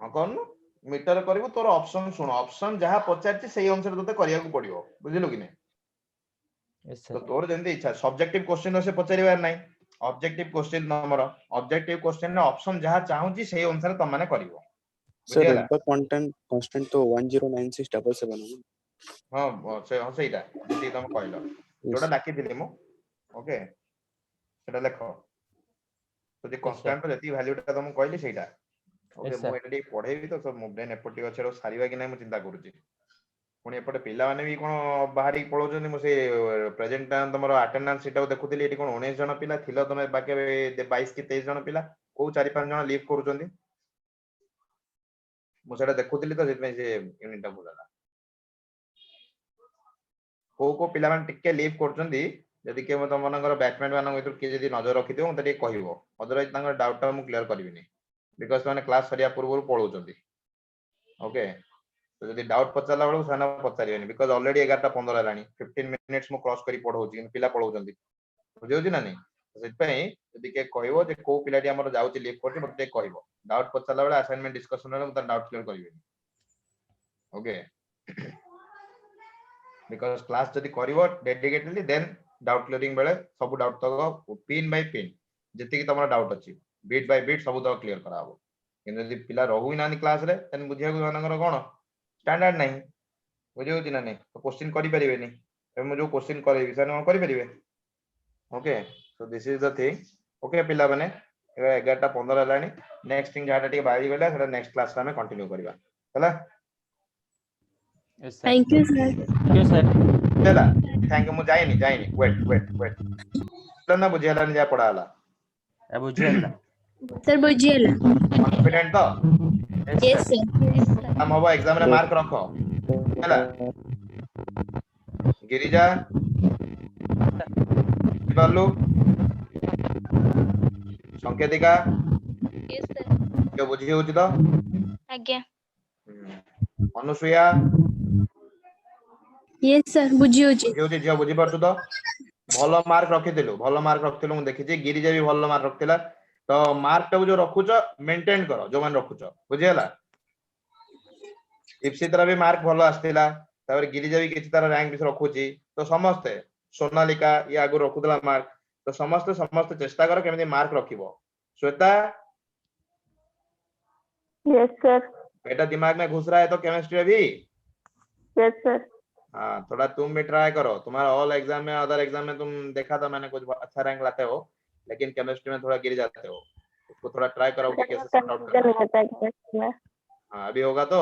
हां कोन मीटर करिवो तोर ऑप्शन सुनो, ऑप्शन जहां पचारची सही अनुसार तोते करिया को पड़ियो, बुझिलो कि नै? यस तो सर तोर जेंति इच्छा सब्जेक्टिव क्वेश्चन से पचारिबार नै, objective question number objective question ने ऑप्शन जहां चाहूची सही अनुसार त माने करिवो। Sir, बुझिला? red bar constant तो 109677 है। हां से हां सेटा जति तुम कहलो जोटा डाकी दिले मु। ओके सेटा देखो तो जे कांस्टेंट जति वैल्यू ता तुम कहली सेटा। ओके Yes, मु sir. एटा पढेबी तो सब ब्रेन एपटी अछरो सारीबा कि नै मु चिंता करूची। पुणी एपटे पिला माने भी कोन बाहरी पळौजनी मु से प्रेजेंट टाइम तमरो अटेंडेंस सीटा देखुतली एटी कोन 19 जन पिला थिलो तमे बाके 22 की 23 जन पिला को 4-5 जन लीव करूचंदी। मु सेटा देखुतली तो जेतमे से यूनिट टा भुलाला को पिला मान टिके लीव करचंदी। यदि के म तमनकर बैचमेट मानन भीतर के यदि नजर रखि दियो मते कहिवो, अदरवाइज तांकर डाउट टा मु क्लियर करबिनी बिकॉज़ माने क्लास सरिया पूर्व पळौचंदी। ओके तो यदि डाउट पचारला बेलू साना पचारिबेनी बिकॉज़ ऑलरेडी 11:15 हेलानी 15 मिनिट्स मु क्रॉस करी पढौची कि पिला पळौचंदी, बुझियोची ना नै? सेट पई यदि के कहिवो जे को पिलाटी हमर जाउची लीव करची मते कहिवो, डाउट पचारला बेला असाइनमेंट डिस्कशन रे मते डाउट क्लियर करबिनी। ओके बिकॉज़ क्लास जदि करिवो डेडिकेटेडली देन डाउट क्लियरिंग बेले सब डाउट तक पिन बाय पिन जति कि तमरा डाउट अछि बिट बाय बिट सब तक क्लियर कराबो। किंतु यदि पिला रहू ही नानी क्लास रे तन बुझिया को मानकर कोन स्टैंडर्ड नहीं, बुझियो कि ना नहीं तो क्वेश्चन करि परिबेनी। हम जो क्वेश्चन करे विषय न करि परिबे। Okay so this is the thing. Okay पिला बने 11:15 हेलानी नेक्स्ट थिंग जाटा टिके बाहरी गेला सेटा नेक्स्ट क्लास रे हम कंटिन्यू करबा हला। Yes sir Thank you, sir. Thank you sir चला थैंक यू मु जाइनी वेट ना बुझियाला जा पढ़ा हला ए बुझियला Sir, बुझियला। कॉन्फिडेंट तो Yes, sir. हम हबो एग्जाम रे मार्क रखो हला। गिरिजा बालू संकेतिका yes sir के बुझी होची तो आज्ञा अनुसुया Yes, sir. बुझी होची. ବୁଝି ଝିଅ ବୁଝିପାରୁଛୁ ତ ଭଲ ମାର୍କ ରଖିଥିଲୁ ମୁଁ ଦେଖିଛି ଗିରିଜା ବି ଭଲ ମାର୍କ ରଖିଥିଲା ତ ମାର୍କ ଟାକୁ ଯୋଉ ରଖୁଛ ମେଣ୍ଟେନ କର ଯୋଉମାନେ ରଖୁଛ ବୁଝିହେଲା ଇପ୍ସିତର ବି ମାର୍କ ଭଲ ଆସିଥିଲା ତାପରେ ଗିରିଜା ବି କିଛି ତାର ରାଙ୍କ ବି ରଖୁଛି ତ ସମସ୍ତେ सोनालिका ये आगु रखुदला मार्क तो समस्त चेष्टा करो केमिति मार्क रखिबो श्वेता यस सर बेटा दिमाग में घुस रहा है तो केमिस्ट्री अभी यस सर हाँ थोड़ा तुम भी ट्राई करो तुम्हारा ऑल एग्जाम में अदर एग्जाम में तुम देखा था मैंने कुछ अच्छा रैंक लाते हो लेकिन केमिस्ट्री में थोड़ा गिर जाते हो उसको थोड़ा ट्राई करो कि कैसे सॉर्ट आउट करना है। हाँ अभी होगा तो